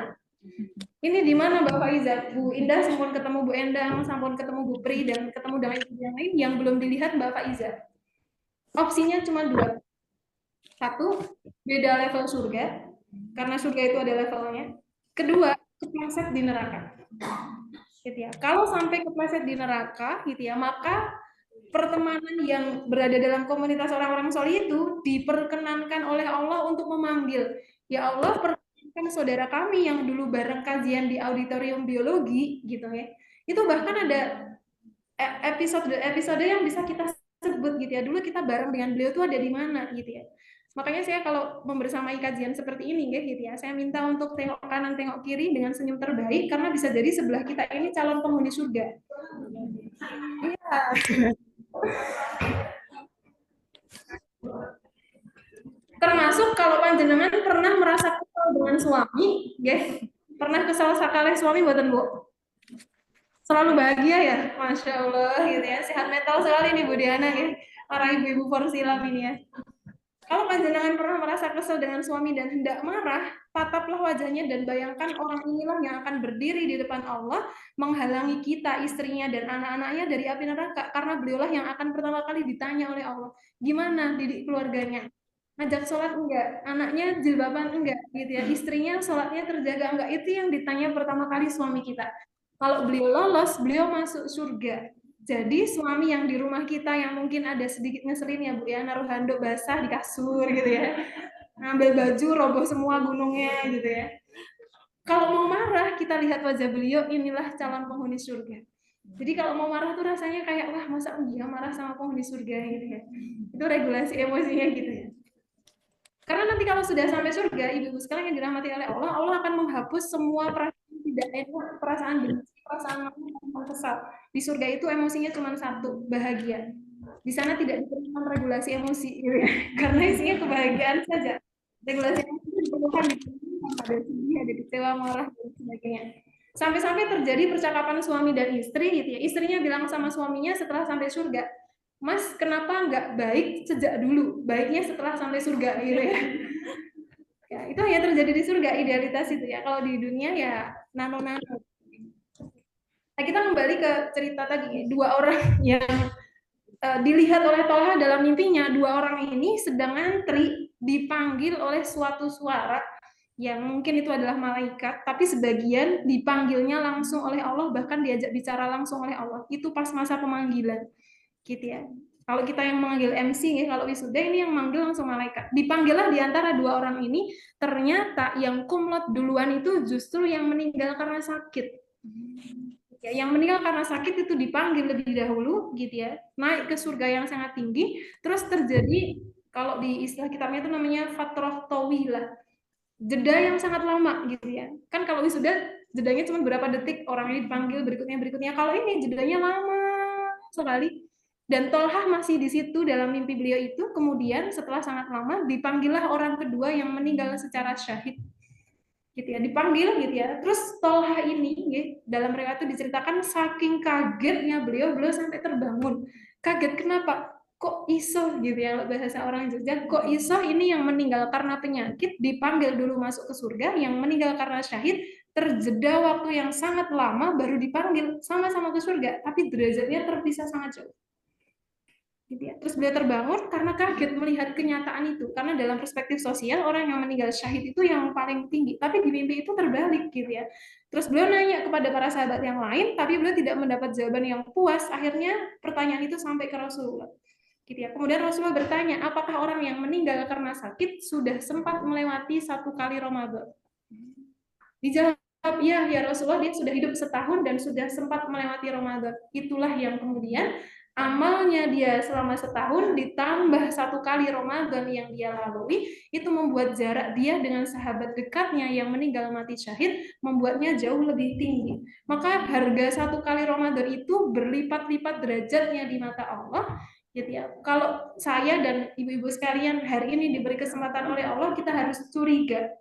Ini di mana Mbak Faiza? Bu Indah sampun ketemu Bu Endang, sampun ketemu Bu Pri, dan ketemu dengan ibu yang lain yang belum dilihat Mbak Faiza. Opsinya cuma 2. 1, beda level surga, karena surga itu ada levelnya. 2, kepleset di neraka. Gitu ya. Kalau sampai kepleset di neraka, gitu ya, maka pertemanan yang berada dalam komunitas orang-orang soleh itu diperkenankan oleh Allah untuk memanggil, ya Allah, perkenankan saudara kami yang dulu bareng kajian di auditorium biologi gitu ya. Itu bahkan ada episode yang bisa kita sebut gitu ya. Dulu kita bareng dengan beliau tuh ada di mana gitu ya. Makanya saya kalau membersamai kajian seperti ini gitu ya, saya minta untuk tengok kanan tengok kiri dengan senyum terbaik, karena bisa jadi sebelah kita ini calon penghuni surga. Iya. Termasuk kalau panjenengan pernah merasa kesal dengan suami, ya, pernah kesal sekali suami buatan Bu? Selalu bahagia ya, Masya Allah gitu ya, sehat mental sekali nih Bu Diana ya, para ibu-ibu Forsilam ini ya. Kalau panjenengan pernah merasa kesal dengan suami dan hendak marah, tataplah wajahnya dan bayangkan orang inilah yang akan berdiri di depan Allah, menghalangi kita, istrinya dan anak-anaknya dari api neraka, karena beliaulah yang akan pertama kali ditanya oleh Allah, gimana didik keluarganya? Ngajak sholat enggak? Anaknya jilbaban enggak? Gitu ya. Istrinya sholatnya terjaga enggak? Itu yang ditanya pertama kali suami kita. Kalau beliau lolos, beliau masuk surga. Jadi suami yang di rumah kita yang mungkin ada sedikit ngeselin ya Bu ya, naruh handuk basah di kasur gitu ya, ngambil baju roboh semua gunungnya gitu ya. Kalau mau marah kita lihat wajah beliau, inilah calon penghuni surga. Jadi kalau mau marah tuh rasanya kayak wah masa dia marah sama penghuni surga gitu ya. Itu regulasi emosinya gitu ya. Karena nanti kalau sudah sampai surga, ibu-ibu sekalian yang dirahmati oleh Allah, Allah akan menghapus semua perasaan tidak enak, perasaan benci, perasaan kesal. Di surga itu emosinya cuma satu, bahagia. Di sana tidak diperlukan regulasi emosi, gitu ya. Karena isinya kebahagiaan saja. Regulasi emosi diperlukan ada sedih, ada kecewa, marah, dan sebagainya. Sampai-sampai terjadi percakapan suami dan istri, gitu ya. Istrinya bilang sama suaminya setelah sampai surga, Mas, kenapa nggak baik sejak dulu? Baiknya setelah sampai surga, gitu ya. Ya, itu hanya terjadi di surga, idealitas itu ya. Kalau di dunia ya nano-nano. Nah, kita kembali ke cerita tadi, dua orang yang dilihat oleh Tolha dalam mimpinya. Dua orang ini sedang antri, dipanggil oleh suatu suara yang mungkin itu adalah malaikat, tapi sebagian dipanggilnya langsung oleh Allah, bahkan diajak bicara langsung oleh Allah. Itu pas masa pemanggilan. Gitu ya. Kalau kita yang memanggil MC ya, kalau wisuda ini yang manggil langsung malaikat. Dipanggillah di antara dua orang ini, ternyata yang kumlot duluan itu justru yang meninggal karena sakit. Ya, yang meninggal karena sakit itu dipanggil lebih dahulu gitu ya, naik ke surga yang sangat tinggi, terus terjadi kalau di istilah kitabnya itu namanya fatrah tawilah, jeda yang sangat lama gitu ya. Kan kalau wisuda jedanya cuma berapa detik, orang ini dipanggil berikutnya. Kalau ini jedanya lama sekali. Dan Tolha masih di situ dalam mimpi beliau itu, kemudian setelah sangat lama dipanggillah orang kedua yang meninggal secara syahid. Gitu ya, dipanggil gitu ya. Terus Tolha ini gitu, dalam riwayat itu diceritakan saking kagetnya beliau sampai terbangun. Kaget kenapa? Kok iso gitu ya, bahasa orang Jogja, kok iso ini yang meninggal karena penyakit dipanggil dulu masuk ke surga, yang meninggal karena syahid terjeda waktu yang sangat lama baru dipanggil sama-sama ke surga, tapi derajatnya terpisah sangat jauh. Gitu ya. Terus beliau terbangun karena kaget melihat kenyataan itu, karena dalam perspektif sosial orang yang meninggal syahid itu yang paling tinggi, tapi di mimpi itu terbalik gitu ya. Terus beliau nanya kepada para sahabat yang lain, tapi beliau tidak mendapat jawaban yang puas. Akhirnya pertanyaan itu sampai ke Rasulullah gitu ya. Kemudian Rasulullah bertanya, apakah orang yang meninggal karena sakit sudah sempat melewati 1 kali Ramadan? Dijawab, ya Rasulullah, dia sudah hidup setahun dan sudah sempat melewati Ramadan. Itulah yang kemudian amalnya dia selama setahun ditambah 1 kali Ramadan yang dia lalui, itu membuat jarak dia dengan sahabat dekatnya yang meninggal mati syahid membuatnya jauh lebih tinggi. Maka harga 1 kali Ramadan itu berlipat-lipat derajatnya di mata Allah. Gitu ya. Kalau saya dan ibu-ibu sekalian hari ini diberi kesempatan oleh Allah, kita harus curiga.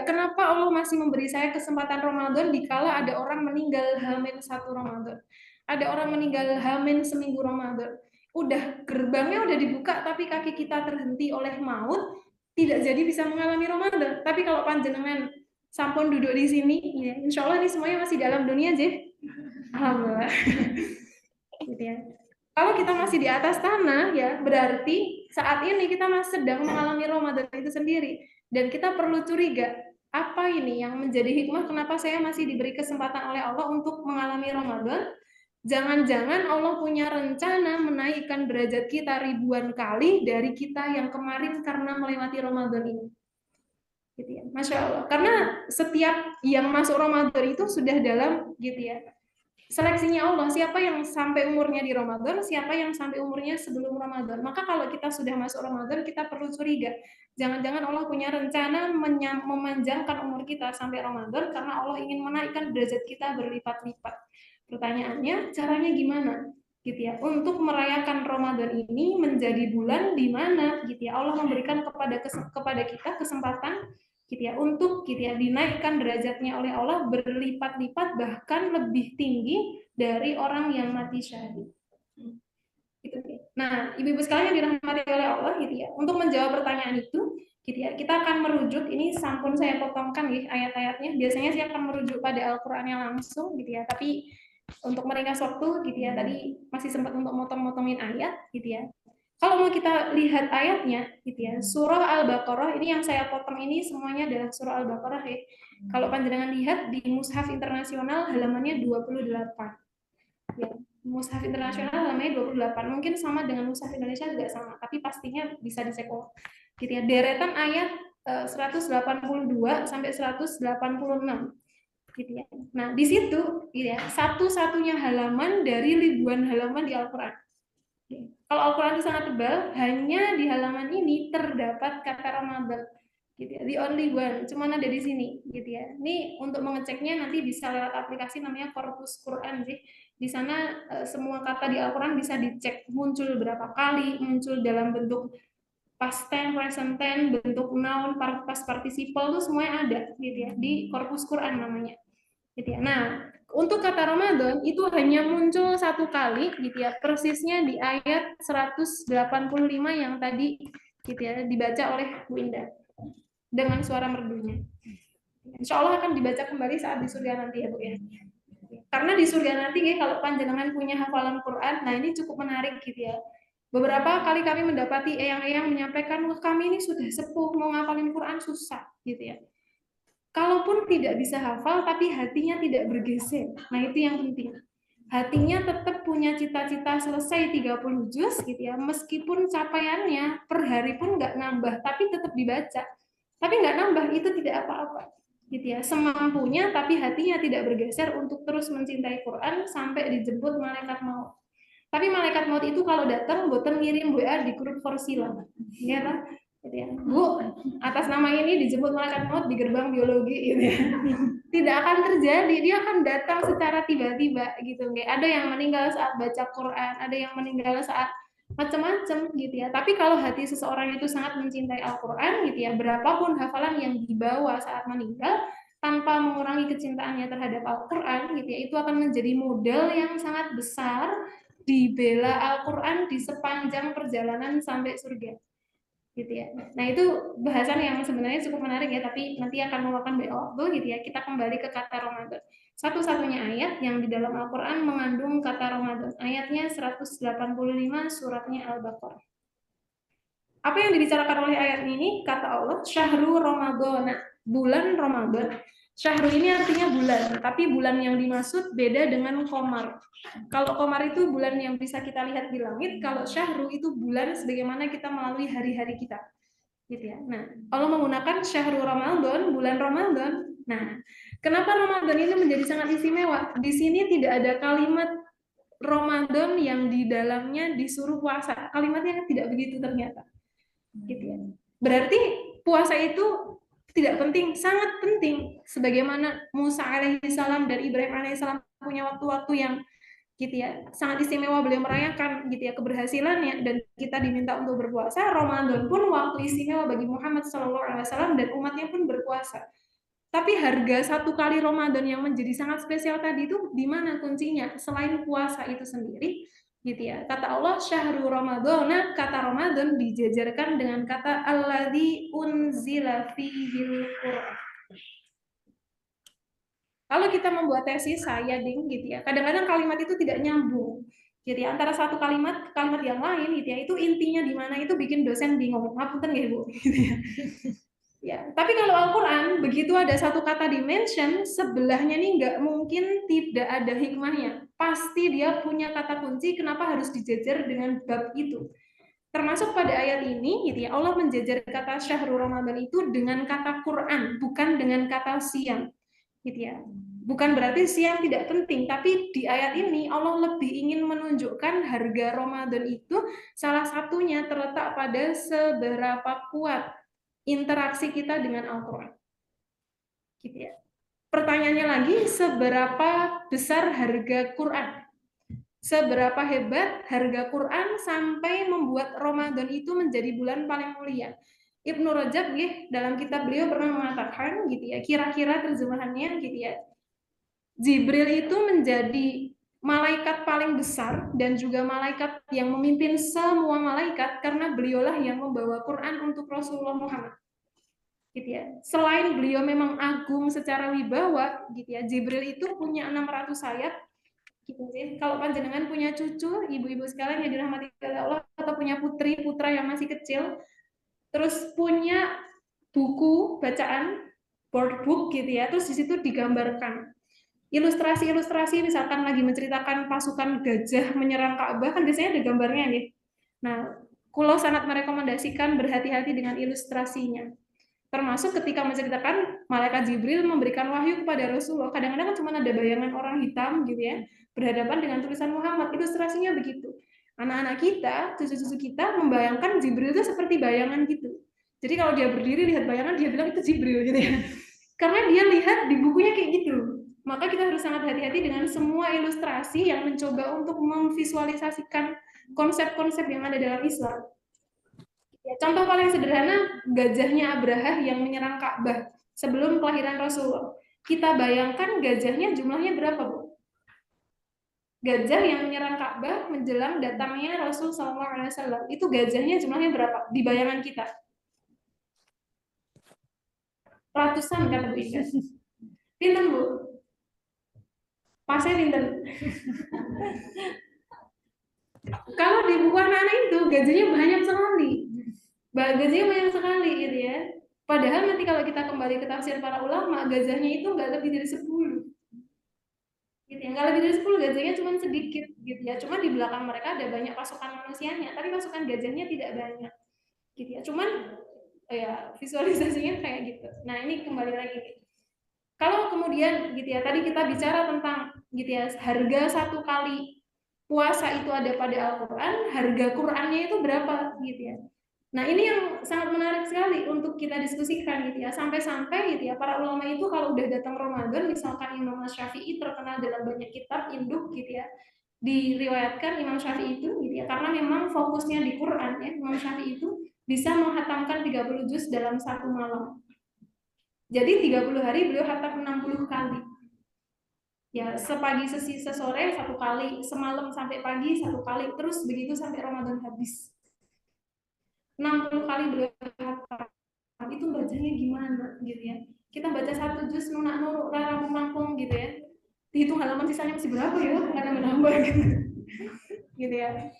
Kenapa Allah masih memberi saya kesempatan Ramadan dikala ada orang meninggal H-1 Ramadan, ada orang meninggal H- seminggu Ramadan, udah gerbangnya udah dibuka tapi kaki kita terhenti oleh maut, tidak jadi bisa mengalami Ramadan. Tapi kalau panjenengan sampun duduk di sini, ya, insya Allah ini semuanya masih dalam dunia aja. Alhamdulillah. Gitu ya. Kalau kita masih di atas tanah, ya berarti saat ini kita masih sedang mengalami Ramadan itu sendiri. Dan kita perlu curiga, apa ini yang menjadi hikmah kenapa saya masih diberi kesempatan oleh Allah untuk mengalami Ramadan? Jangan-jangan Allah punya rencana menaikkan derajat kita ribuan kali dari kita yang kemarin karena melewati Ramadan ini. Gitu ya. Masya Allah. Karena setiap yang masuk Ramadan itu sudah dalam gitu ya, seleksinya Allah, siapa yang sampai umurnya di Ramadan, siapa yang sampai umurnya sebelum Ramadan. Maka kalau kita sudah masuk Ramadan, kita perlu curiga. Jangan-jangan Allah punya rencana memanjangkan umur kita sampai Ramadan karena Allah ingin menaikkan derajat kita berlipat-lipat. Pertanyaannya, caranya gimana? Gitu ya. Untuk merayakan Ramadan ini menjadi bulan di mana gitu ya, Allah memberikan kepada kita kesempatan gitu ya, untuk gitu ya, dinaikkan derajatnya oleh Allah berlipat-lipat bahkan lebih tinggi dari orang yang mati syahid. Gitu ya. Nah, ibu-ibu sekalian yang dirahmati oleh Allah gitu ya, untuk menjawab pertanyaan itu gitu ya, kita akan merujuk, ini sampun saya potongkan ya ayat-ayatnya. Biasanya saya akan merujuk pada Al-Qur'annya langsung gitu ya, tapi untuk meringkas waktu gitu ya, tadi masih sempat untuk motong-motongin ayat gitu ya. Kalau mau kita lihat ayatnya gitu ya, surah Al-Baqarah ini yang saya potong ini semuanya adalah surah Al-Baqarah ya. Kalau panjenengan lihat di Mushaf Internasional halamannya 28. Ya, Mushaf Internasional halamannya 28. Mungkin sama dengan Mushaf Indonesia juga sama, tapi pastinya bisa dicek gitu ya. Deretan ayat 182 sampai 186. Gitu ya. Nah, di situ gitu ya, satu-satunya halaman dari ribuan halaman di Al-Qur'an. Kalau Al-Qur'an itu sangat tebal, hanya di halaman ini terdapat kata Ramadan. Gitu ya. The only one, cuma ada di sini gitu ya. Ini untuk mengeceknya nanti bisa lewat aplikasi namanya Corpus Quran sih. Di sana semua kata di Al-Qur'an bisa dicek muncul berapa kali, muncul dalam bentuk past tense, present tense, bentuk noun, past participle itu semuanya ada gitu ya di Corpus Quran namanya. Gitu ya. Nah, untuk kata Ramadan itu hanya muncul satu kali gitu ya, persisnya di ayat 185 yang tadi gitu ya dibaca oleh Bu Indah dengan suara merdunya. Insya Allah akan dibaca kembali saat di surga nanti ya Bu ya. Karena di surga nanti ya, kalau panjenengan punya hafalan Quran, nah ini cukup menarik gitu ya. Beberapa kali kami mendapati eyang-eyang menyampaikan, wah kami ini sudah sepuh, mau ngapalin Quran susah gitu ya. Kalaupun tidak bisa hafal, tapi hatinya tidak bergeser. Nah, itu yang penting. Hatinya tetap punya cita-cita selesai 30 juz gitu ya. Meskipun capaiannya per hari pun nggak nambah, tapi tetap dibaca. Tapi nggak nambah, itu tidak apa-apa. Gitu ya. Semampunya, tapi hatinya tidak bergeser untuk terus mencintai Quran sampai dijemput malaikat maut. Tapi malaikat maut itu kalau datang, boten ngirim WA di grup Forsila. Ya kan? Bu, atas nama ini dijemput malaikat maut di gerbang biologi gitu ya. Tidak akan terjadi, dia akan datang secara tiba-tiba gitu. Ada yang meninggal saat baca Quran, ada yang meninggal saat macam-macam gitu ya. Tapi kalau hati seseorang itu sangat mencintai Al-Qur'an gitu ya, berapapun hafalan yang dibawa saat meninggal tanpa mengurangi kecintaannya terhadap Al-Qur'an gitu ya, itu akan menjadi modal yang sangat besar dibela Al-Qur'an di sepanjang perjalanan sampai surga. Gitu ya. Nah, itu bahasan yang sebenarnya cukup menarik ya, tapi nanti akan memakan banyak waktu gitu ya. Kita kembali ke kata Ramadan. Satu-satunya ayat yang di dalam Al-Qur'an mengandung kata Ramadan. Ayatnya 185 suratnya Al-Baqarah. Apa yang dibicarakan oleh ayat ini? Kata Allah, Syahrul Ramadan, bulan Ramadan. Syahrul ini artinya bulan, tapi bulan yang dimaksud beda dengan qamar. Kalau qamar itu bulan yang bisa kita lihat di langit, kalau syahrul itu bulan sebagaimana kita melalui hari-hari kita. Gitu ya. Nah, Allah menggunakan syahrul Ramadan, bulan Ramadan. Nah, kenapa Ramadan ini menjadi sangat istimewa? Di sini tidak ada kalimat Ramadan yang di dalamnya disuruh puasa. Kalimatnya tidak begitu ternyata. Gitu ya. Berarti puasa itu tidak penting, sangat penting. Sebagaimana Musa alaihissalam dan Ibrahim alaihissalam punya waktu-waktu yang gitu ya sangat istimewa, beliau merayakan gitu ya keberhasilannya, dan kita diminta untuk berpuasa. Ramadan pun waktu istimewa bagi Muhammad SAW dan umatnya pun berpuasa. Tapi harga satu kali Ramadan yang menjadi sangat spesial tadi itu di mana kuncinya? Selain puasa itu sendiri, gitu ya. Kata Allah, Syahrul Ramadana, kata Ramadan dijajarkan dengan kata alladzi unzila fihil Qur'an. Kalau kita membuat tesis, saya gitu ya, kadang-kadang kalimat itu tidak nyambung. Jadi antara satu kalimat ke kalimat yang lain gitu ya, itu intinya di mana, itu bikin dosen bingung. Ngapunten nggih Bu? Gitu ya. Ya, tapi kalau Al-Quran begitu ada satu kata dimension, sebelahnya nih nggak mungkin tidak ada hikmahnya. Pasti dia punya kata kunci kenapa harus dijejer dengan bab itu. Termasuk pada ayat ini, gitu ya, Allah menjejer kata syahrul Ramadan itu dengan kata Quran, bukan dengan kata siang, gitu ya. Bukan berarti siang tidak penting, tapi di ayat ini Allah lebih ingin menunjukkan harga Ramadan itu salah satunya terletak pada seberapa kuat interaksi kita dengan Al-Quran. Gitu ya. Pertanyaannya lagi, seberapa besar harga Quran? Seberapa hebat harga Quran sampai membuat Ramadan itu menjadi bulan paling mulia? Ibnu Rajab dalam kitab beliau pernah mengatakan gitu ya, kira-kira terjemahannya gitu ya. Jibril itu menjadi malaikat paling besar dan juga malaikat yang memimpin semua malaikat karena beliaulah yang membawa Quran untuk Rasulullah Muhammad. Gitu ya. Selain beliau memang agung secara wibawa, gitu ya, Jibril itu punya 600 sayap. Gitu sih. Kalau panjenengan punya cucu, ibu-ibu sekalian yang dirahmati oleh Allah, atau punya putri, putra yang masih kecil, terus punya buku bacaan, board book gitu ya, terus di situ digambarkan ilustrasi-ilustrasi, misalkan lagi menceritakan pasukan gajah menyerang Ka'bah, kan biasanya ada gambarnya nih. Nah, kulo sangat merekomendasikan berhati-hati dengan ilustrasinya. Termasuk ketika menceritakan malaikat Jibril memberikan wahyu kepada Rasulullah, kadang-kadang kan cuma ada bayangan orang hitam gitu ya, berhadapan dengan tulisan Muhammad, ilustrasinya begitu. Anak-anak kita, cucu-cucu kita membayangkan Jibril itu seperti bayangan gitu. Jadi kalau dia berdiri lihat bayangan, dia bilang itu Jibril gitu ya. Karena dia lihat di bukunya kayak gitu. Maka kita harus sangat hati-hati dengan semua ilustrasi yang mencoba untuk memvisualisasikan konsep-konsep yang ada dalam Islam. Ya, contoh paling sederhana, gajahnya Abraha yang menyerang Ka'bah sebelum kelahiran Rasulullah. Kita bayangkan gajahnya jumlahnya berapa, Bu? Gajah yang menyerang Ka'bah menjelang datangnya Rasul SAW. Itu gajahnya jumlahnya berapa di bayangan kita? Ratusan, kata Bu Ida. Pinten, Bu? Pasnya pinten? Kalau di buku anak-anak itu gajahnya banyak sekali. Gajahnya banyak sekali gitu ya. Padahal nanti kalau kita kembali ke tafsir para ulama, gajahnya itu nggak lebih dari 10. Gitu ya. Nggak lebih dari 10, gajahnya cuma sedikit gitu ya. Cuma di belakang mereka ada banyak pasukan manusianya, tapi pasukan gajahnya tidak banyak. Gitu ya. Cuman ya visualisasinya kayak gitu. Nah, ini kembali lagi. Kalau kemudian gitu ya, tadi kita bicara tentang gitu ya, harga satu kali puasa itu ada pada Al-Quran, harga Qurannya itu berapa gitu ya. Nah, ini yang sangat menarik sekali untuk kita diskusikan gitu ya. Sampai-sampai gitu ya, para ulama itu kalau udah datang Ramadan, misalkan Imam Syafi'i terkenal dalam banyak kitab induk gitu ya. Diriwayatkan Imam Syafi'i itu gitu ya, karena memang fokusnya di Quran ya. Imam Syafi'i itu bisa menghatamkan 30 juz dalam satu malam. Jadi 30 hari beliau khatam 60 kali. Ya, sepagi sesore satu kali, semalam sampai pagi satu kali, terus begitu sampai Ramadan habis. 60 kali beliau khatam. Itu bacanya gimana gitu ya. Kita baca satu juz nunak nuruk rampung gitu ya. Dihitung halaman sisanya masih berapa ya? Nggak nambah gitu. Gitu ya.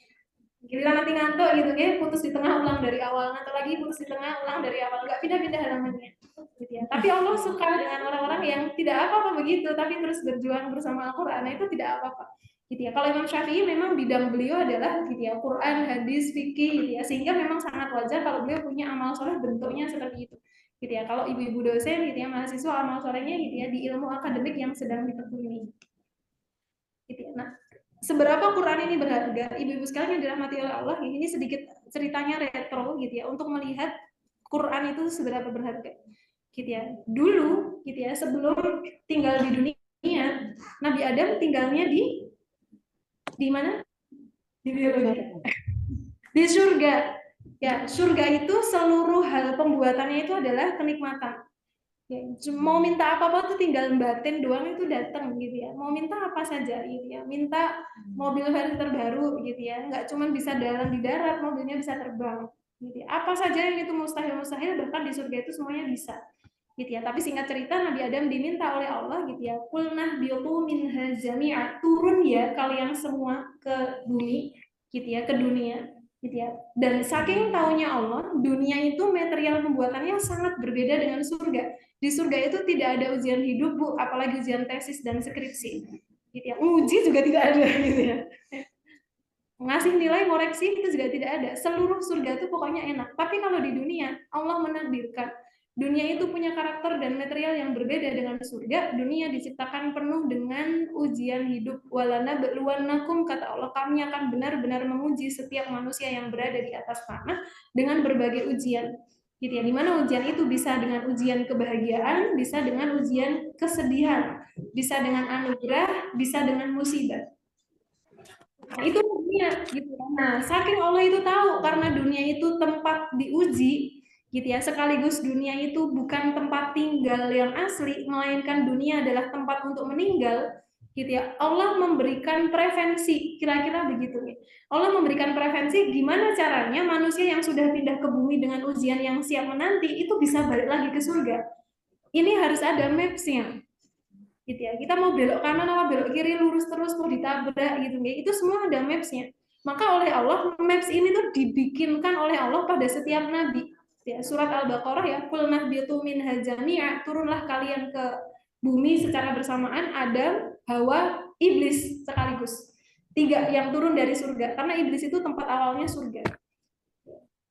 Kita nanti ngantuk gitu ya, putus di tengah ulang dari awal, ngantuk lagi putus di tengah ulang dari awal, nggak pindah-pindah halamannya gitu ya. Tapi Allah suka dengan orang-orang yang tidak apa-apa begitu tapi terus berjuang bersama Al-Quran. Nah, itu tidak apa-apa gitu ya. Kalau Imam Syafi'i memang bidang beliau adalah gitu ya, Quran, hadis, fikih gitu ya, sehingga memang sangat wajar kalau beliau punya amal soleh bentuknya seperti itu gitu ya. Kalau ibu-ibu dosen gitu ya, mahasiswa amal solehnya gitu ya di ilmu akademik yang sedang ditekuni gitu ya. Nah, seberapa Quran ini berharga, ibu-ibu sekalian yang dirahmati oleh Allah, ini sedikit ceritanya retro gitu ya, untuk melihat Quran itu seberapa berharga gitu ya. Dulu gitu ya, sebelum tinggal di dunia, Nabi Adam tinggalnya di mana? Di biologi. Di surga. Ya, surga itu seluruh hal pembuatannya itu adalah kenikmatan. Ya, mau minta apa-apa tuh tinggal batin doang itu datang gitu ya. Mau minta apa saja gitu ya. Minta mobil versi terbaru gitu ya. Nggak cuma bisa jalan di darat, mobilnya bisa terbang. Gitu ya. Apa saja yang itu mustahil-mustahil, bahkan di surga itu semuanya bisa. Gitu ya. Tapi singkat cerita, Nabi Adam diminta oleh Allah gitu ya. Qulnah bi'tu minha jami'a. Turun ya kalian semua ke bumi gitu ya, ke dunia. gitu ya. Dan saking taunya Allah, dunia itu material pembuatannya sangat berbeda dengan surga. Di surga itu tidak ada ujian hidup, Bu, apalagi ujian tesis dan skripsi. Gitu ya. Uji juga tidak ada gitu ya. Ngasih nilai koreksi itu juga tidak ada. Seluruh surga itu pokoknya enak. Tapi kalau di dunia, Allah menakdirkan dunia itu punya karakter dan material yang berbeda dengan surga. Dunia diciptakan penuh dengan ujian hidup. Walana beluanakum, kata Allah, kami akan benar-benar menguji setiap manusia yang berada di atas tanah dengan berbagai ujian. Gitu ya. Dimana ujian itu bisa dengan ujian kebahagiaan, bisa dengan ujian kesedihan, bisa dengan anugerah, bisa dengan musibah. Nah, itu dunia gitu. Nah, saking Allah itu tahu karena dunia itu tempat diuji gitu ya, sekaligus dunia itu bukan tempat tinggal yang asli, melainkan dunia adalah tempat untuk meninggal gitu ya. Allah memberikan prevensi, kira-kira begitu nih. Allah memberikan prevensi gimana caranya manusia yang sudah pindah ke bumi dengan ujian yang siap menanti itu bisa balik lagi ke surga. Ini harus ada maps-nya. Gitu ya. Kita mau belok kanan atau belok kiri, lurus terus mau ditabrak gitu ya. Itu semua ada maps-nya. Maka oleh Allah maps ini tuh dibikinkan oleh Allah pada setiap nabi. Ya, surat Al-Baqarah ya, qul nahbitu minha jami'a, turunlah kalian ke bumi secara bersamaan, Adam, Hawa, iblis sekaligus. 3 yang turun dari surga karena iblis itu tempat awalnya surga.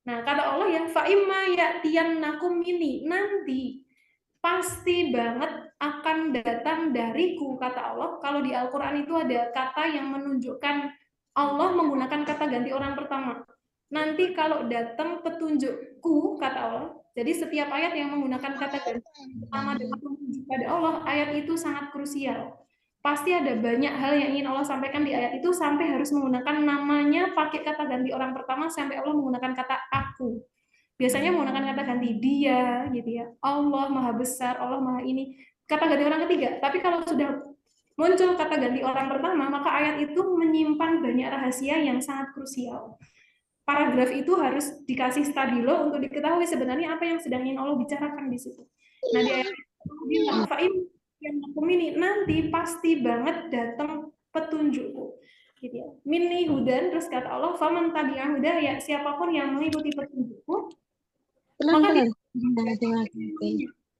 Nah, kata Allah ya, fa imma ya'tiyannakum ini, nanti pasti banget akan datang dariku, kata Allah. Kalau di Al-Quran itu ada kata yang menunjukkan Allah menggunakan kata ganti orang pertama. Nanti kalau datang petunjukku, kata Allah. Jadi setiap ayat yang menggunakan kata ganti pertama dan menunjuk pada Allah, ayat itu sangat krusial. Pasti ada banyak hal yang ingin Allah sampaikan di ayat itu sampai harus menggunakan namanya pakai kata ganti orang pertama sampai Allah menggunakan kata aku. Biasanya menggunakan kata ganti dia gitu ya. Allah Maha Besar, Allah Maha ini. Kata ganti orang ketiga. Tapi kalau sudah muncul kata ganti orang pertama, maka ayat itu menyimpan banyak rahasia yang sangat krusial. Paragraf itu harus dikasih stabilo untuk diketahui sebenarnya apa yang sedang ingin Allah bicarakan di situ. Nah, di ayat itu yang ini nanti pasti banget datang petunjukku. Gitu ya. Minni hudan, terus kata Allah, faman tabi'a huda, ya siapapun yang mengikuti petunjukku, maka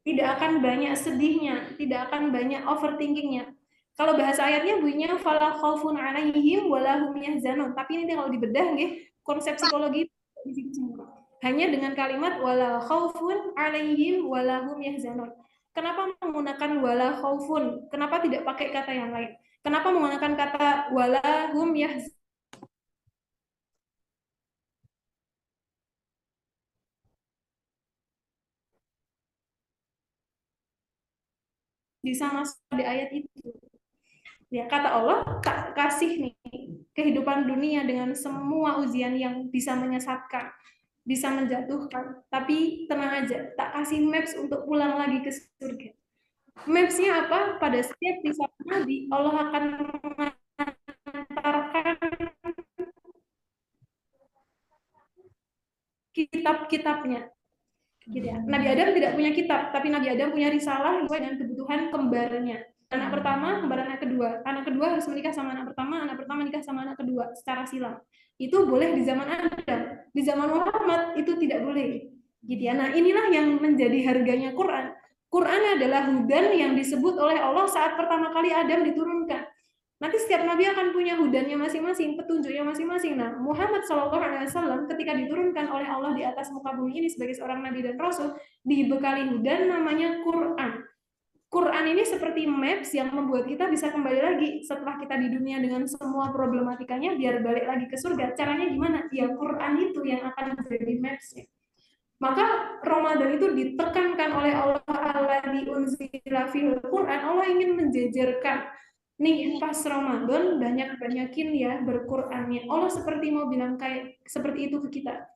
tidak akan banyak sedihnya, tidak akan banyak overthinkingnya. Kalau bahasa ayatnya bunyinya fala khaufun 'alaihim wala hum yahzanun. Tapi ini kalau dibedah nggih, konsep psikologi di situ semua. Hanya dengan kalimat wala khaufun 'alaihim wala hum yahzanun. Kenapa menggunakan wala khaufun? Kenapa tidak pakai kata yang lain? Kenapa menggunakan kata wala hum yahzanun? Bisa masuk di ayat itu. Ya, kata Allah, tak kasih nih kehidupan dunia dengan semua ujian yang bisa menyesatkan, bisa menjatuhkan. Tapi tenang aja, tak kasih maps untuk pulang lagi ke surga. Maps-nya apa? Pada setiap kisah Nabi, Allah akan mengantarkan kitab-kitabnya. Gitu ya. Nabi Adam tidak punya kitab, tapi Nabi Adam punya risalah sesuai dengan kebutuhan kembarnya. Anak pertama, kembar anak kedua. Anak kedua harus menikah sama anak pertama nikah sama anak kedua secara silang. Itu boleh di zaman Adam. Di zaman Muhammad itu tidak boleh. Gitu ya. Nah, inilah yang menjadi harganya Quran. Quran adalah hudan yang disebut oleh Allah saat pertama kali Adam diturunkan. Nanti setiap nabi akan punya hudannya masing-masing, petunjuknya masing-masing. Nah, Muhammad SAW ketika diturunkan oleh Allah di atas muka bumi ini sebagai seorang nabi dan rasul, dibekali hudan namanya Quran. Quran ini seperti maps yang membuat kita bisa kembali lagi setelah kita di dunia dengan semua problematikanya, biar balik lagi ke surga. Caranya gimana? Ya Quran itu yang akan menjadi maps-nya. Maka Ramadan itu ditekankan oleh Allah alladzi unzila fihil Quran. Allah ingin menjejerkan nih pas Ramadan banyak-banyakin ya berqurannya. Allah seperti mau bilang kayak seperti itu ke kita.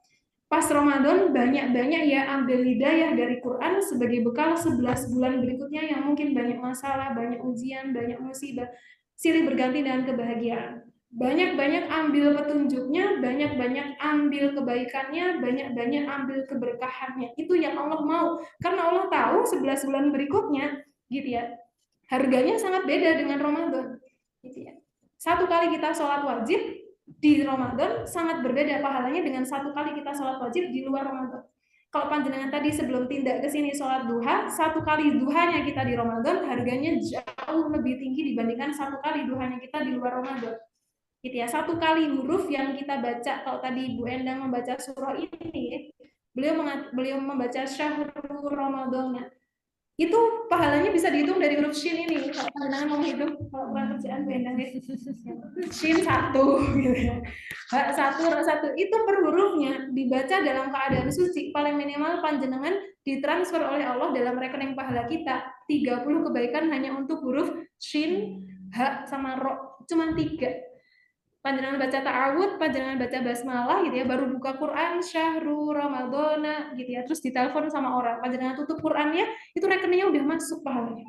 Pas Ramadan banyak-banyak ya ambil hidayah dari Quran sebagai bekal 11 bulan berikutnya yang mungkin banyak masalah, banyak ujian, banyak musibah, silih berganti dengan kebahagiaan. Banyak-banyak ambil petunjuknya, banyak-banyak ambil kebaikannya, banyak-banyak ambil keberkahannya. Itu yang Allah mau. Karena Allah tahu 11 bulan berikutnya gitu ya. Harganya sangat beda dengan Ramadan. Gitu ya. Satu kali kita sholat wajib, di Ramadan sangat berbeda pahalanya dengan 1 kali kita sholat wajib di luar Ramadan. Kalau panjenengan tadi sebelum tindak ke sini sholat duha, 1 kali duhanya kita di Ramadan harganya jauh lebih tinggi dibandingkan 1 kali duhanya kita di luar Ramadan. Gitu ya, 1 kali huruf yang kita baca, kalau tadi Bu Endang membaca surah ini, beliau membaca syahrul Ramadan, itu pahalanya bisa dihitung dari huruf shin ini. Kalau panjenengan mau hitung, kalau kurang kerjaan Bu Endang ya, shin 1 gitu ya. Satu itu per hurufnya dibaca dalam keadaan suci, paling minimal panjenengan ditransfer oleh Allah dalam rekening pahala kita 30 kebaikan hanya untuk huruf shin, ha sama ro, cuma 3. Panjenengan baca ta'awud, panjenengan baca basmalah gitu ya, baru buka Quran syahrul Ramadana gitu ya, terus ditelepon sama orang, panjenengan tutup Qurannya, itu rekeningnya udah masuk pahalanya.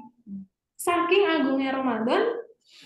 Saking agungnya Ramadan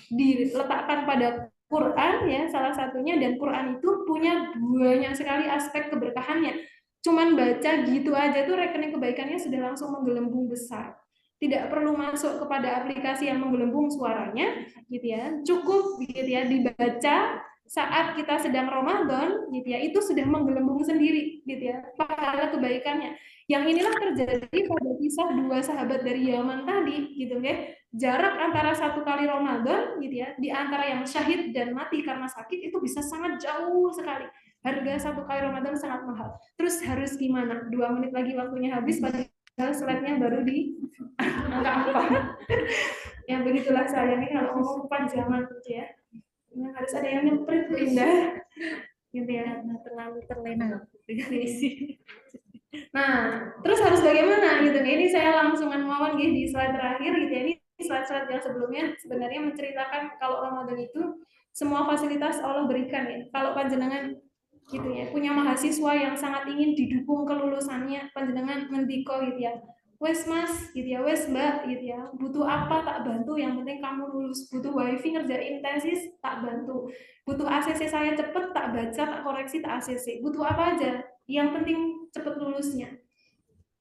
diletakkan pada Quran ya salah satunya, dan Quran itu punya banyak sekali aspek keberkahannya. Cuman baca gitu aja tuh rekening kebaikannya sudah langsung menggelembung besar. Tidak perlu masuk kepada aplikasi yang menggelembung suaranya gitu ya. Cukup gitu ya dibaca saat kita sedang Ramadan gitu ya, itu sudah menggelembung sendiri gitu ya pahala kebaikannya. Yang inilah terjadi pada kisah 2 sahabat dari Yaman tadi gitu ya. Jarak antara 1 kali Ramadan gitu ya, di antara yang syahid dan mati karena sakit itu bisa sangat jauh sekali. Harga 1 kali Ramadan sangat mahal. Terus harus gimana? 2 menit lagi waktunya habis, padahal slide-nya baru di angka 4. Ya begitulah saya nih kalau ngomong kepanjangan gitu ya. Harus ada yang nyemprit Bu Indah. Gitu ya, terlalu terlena dengan isi. Nah, terus harus bagaimana gitu. Ini saya langsungan mawon di slide terakhir gitu ya. Ini slide-slide yang sebelumnya sebenarnya menceritakan kalau Ramadan itu semua fasilitas Allah berikan ya. Kalau panjenengan gitu ya punya mahasiswa yang sangat ingin didukung kelulusannya, panjenengan ngendiko gitu ya, wes mas gitu ya, wes mbak gitu ya, butuh apa tak bantu, yang penting kamu lulus. Butuh wifi ngerjain tesis tak bantu, butuh ACC saya cepet tak baca tak koreksi tak ACC, butuh apa aja yang penting cepet lulusnya.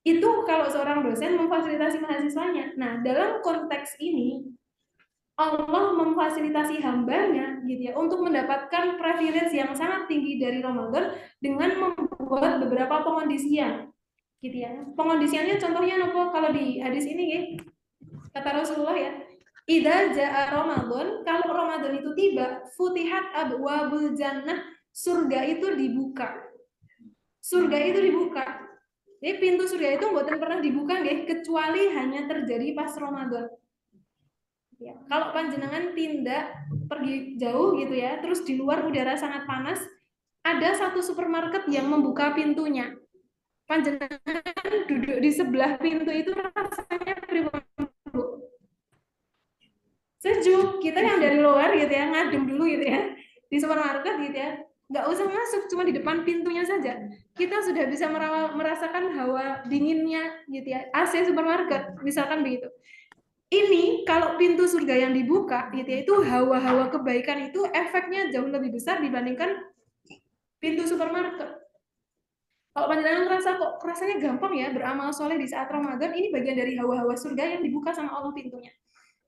Itu kalau seorang dosen memfasilitasi mahasiswanya. Nah dalam konteks ini Allah memfasilitasi hambanya gitu ya untuk mendapatkan privilege yang sangat tinggi dari Ramadan dengan membuat beberapa pengondisian gitu ya. Pengondisiannya contohnya apa? Kalau di hadis ini ya, kata Rasulullah ya, idza jaa Ramadan, kalau Ramadan itu tiba, futihat abwabul jannah, surga itu dibuka. Surga itu dibuka. Jadi pintu surga itu mboten pernah dibuka nggih, kecuali hanya terjadi pas Ramadan. Ya, kalau panjenengan tindak pergi jauh gitu ya, terus di luar udara sangat panas, ada satu supermarket yang membuka pintunya. Panjenengan duduk di sebelah pintu itu rasanya pribadi sejuk. Kita yang dari luar gitu ya, ngadem dulu gitu ya di supermarket gitu ya, nggak usah masuk, cuma di depan pintunya saja kita sudah bisa merasakan hawa dinginnya gitu ya, AC supermarket misalkan begitu. Ini kalau pintu surga yang dibuka gitu ya, itu hawa-hawa kebaikan itu efeknya jauh lebih besar dibandingkan pintu supermarket. Kalau panjenengan ngerasa kok rasanya gampang ya beramal soleh di saat Ramadan, ini bagian dari hawa-hawa surga yang dibuka sama Allah pintunya.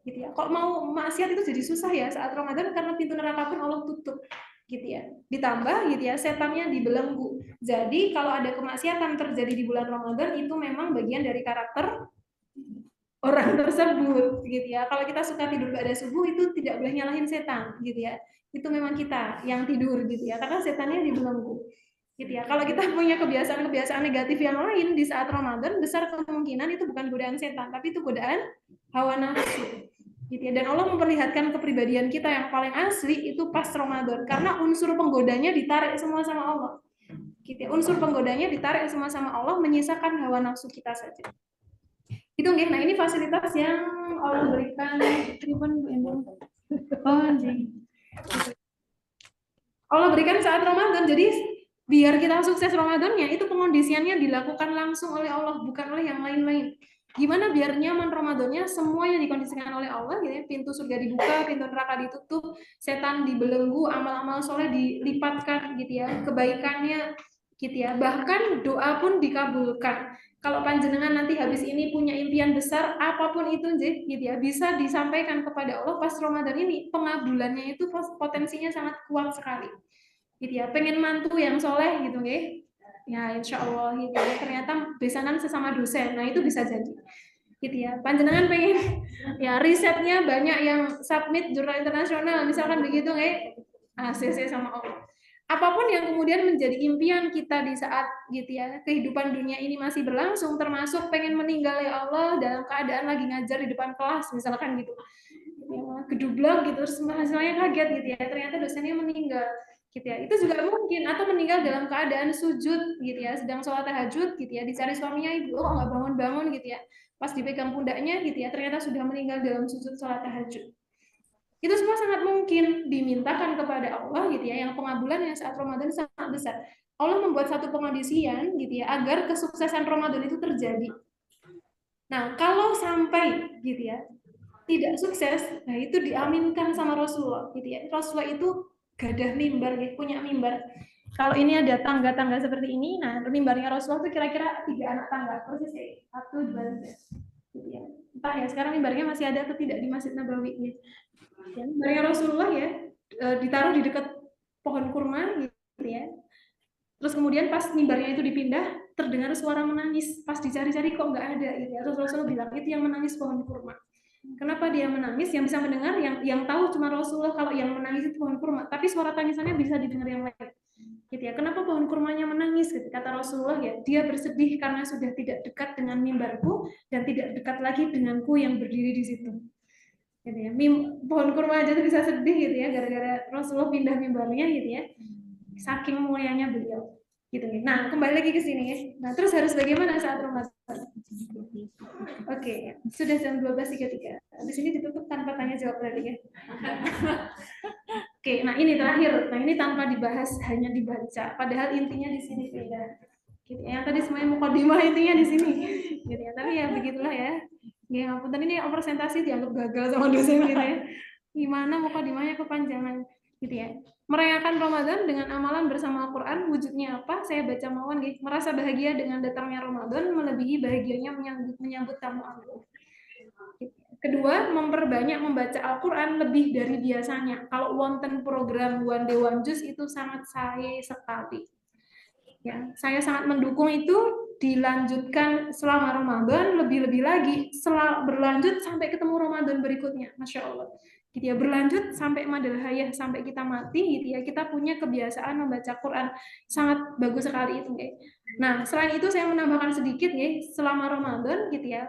Gitu ya. Kalau mau maksiat itu jadi susah ya saat Ramadan karena pintu neraka pun Allah tutup. Gitu ya. Ditambah gitu ya, setannya dibelenggu. Jadi kalau ada kemaksiatan terjadi di bulan Ramadan itu memang bagian dari karakter orang tersebut gitu ya. Kalau kita suka tidur pada subuh itu tidak boleh nyalahin setan gitu ya. Itu memang kita yang tidur gitu ya, karena setannya dibelenggu. Gitu ya. Kalau kita punya kebiasaan-kebiasaan negatif yang lain di saat Ramadan, besar kemungkinan itu bukan godaan setan, tapi itu godaan hawa nafsu. Gitu ya. Dan Allah memperlihatkan kepribadian kita yang paling asli itu pas Ramadan, karena unsur penggodanya ditarik semua sama Allah. Gitu ya. Unsur penggodanya ditarik semua sama Allah, menyisakan hawa nafsu kita saja. Itu nggih. Nah, ini fasilitas yang Allah berikan. Allah berikan saat Ramadan. Jadi biar kita sukses Ramadannya, itu pengondisiannya dilakukan langsung oleh Allah, bukan oleh yang lain-lain. Gimana biar nyaman Ramadannya? Semuanya dikondisikan oleh Allah gitu ya. Pintu surga dibuka, pintu neraka ditutup, setan dibelenggu, amal-amal soleh dilipatkan gitu ya, kebaikannya gitu ya. Bahkan doa pun dikabulkan. kalau panjenengan nanti habis ini punya impian besar apapun itu gitu ya, bisa disampaikan kepada Allah pas Ramadan ini, pengabulannya itu potensinya sangat kuat sekali gitu ya. Pengen mantu yang soleh gitu ya, insya Allah gitu ya, ternyata besanan sesama dosen, nah itu bisa jadi gitu ya. Panjenengan pengen ya risetnya banyak yang submit jurnal internasional misalkan begitu ACC sama Allah. Apapun yang kemudian menjadi impian kita di saat gitu ya kehidupan dunia ini masih berlangsung, termasuk pengen meninggal ya Allah dalam keadaan lagi ngajar di depan kelas misalkan gitu ya, gedublak gitu, terus hasilnya kaget gitu ya, ternyata dosennya meninggal gitu ya, itu juga mungkin, atau meninggal dalam keadaan sujud gitu ya, sedang sholat tahajud gitu ya, dicari suaminya, ibu nggak bangun-bangun gitu ya, pas dipegang pundaknya gitu ya, ternyata sudah meninggal dalam sujud sholat tahajud. Itu semua sangat mungkin dimintakan kepada Allah gitu ya, yang pengabulannya saat Ramadan sangat besar. Allah membuat satu pengondisian gitu ya agar kesuksesan Ramadan itu terjadi. Nah, kalau sampai gitu ya tidak sukses, nah itu diaminkan sama Rasulullah gitu ya. Rasulullah itu gadah mimbar, punya mimbar. Kalau ini ada tangga-tangga seperti ini, nah mimbarnya Rasulullah itu kira-kira 3 anak tangga, persis satu dua gitu ya. Entah ya sekarang mimbarnya masih ada atau tidak di Masjid Nabawi gitu. Mimbarnya Rasulullah ya ditaruh di dekat pohon kurma gitu ya. Terus kemudian pas mimbarnya itu dipindah, terdengar suara menangis. Pas dicari-cari kok nggak ada gitu ya. Terus Rasulullah bilang itu yang menangis pohon kurma. Kenapa dia menangis? Yang bisa mendengar, yang tahu cuma Rasulullah kalau yang menangis itu pohon kurma. Tapi suara tangisannya bisa didengar yang lain. Gitu ya. Kenapa pohon kurmanya menangis? Gitu. Kata Rasulullah ya, dia bersedih karena sudah tidak dekat dengan mimbarku dan tidak dekat lagi denganku yang berdiri di situ. Gitu ya. Pohon kurma aja tuh bisa sedih gitu ya, gara-gara Rasulullah pindah mimbarnya gitu ya. Saking mulianya beliau. Gitu ya. Nah, kembali lagi ke sini ya. Nah, terus harus bagaimana saat Ramadan? Oke, sudah jam 12.33. Di sini ditutup tanpa tanya jawab tadi ya. Oke, nah ini terakhir. Nah, ini tanpa dibahas, hanya dibaca. Padahal intinya di sini beda. Gitu. Yang tadi semuanya mukadimah intinya di sini. Gitu ya. Tapi ya begitulah ya. Ya, ngapunten ini presentasi dianggap gagal sama dosen gitu ya. Gimana mukadimahnya kepanjangan gitu ya. Merayakan Ramadan dengan amalan bersama Al-Quran, wujudnya apa? Saya baca mawon gitu. Merasa bahagia dengan datangnya Ramadan melebihi bahagianya menyambut tamu Allah. Kedua, memperbanyak membaca Al-Quran lebih dari biasanya. Kalau wonten program One Day One Juz itu sangat saya sekali. Ya, saya sangat mendukung itu dilanjutkan selama Ramadan, lebih-lebih lagi berlanjut sampai ketemu Ramadan berikutnya, Masya Allah. Gitu ya, berlanjut sampai madal hayah, sampai kita mati gitu ya, kita punya kebiasaan membaca Quran, sangat bagus sekali itu ya. Nah, selain itu saya menambahkan sedikit ya, selama Ramadan gitu ya,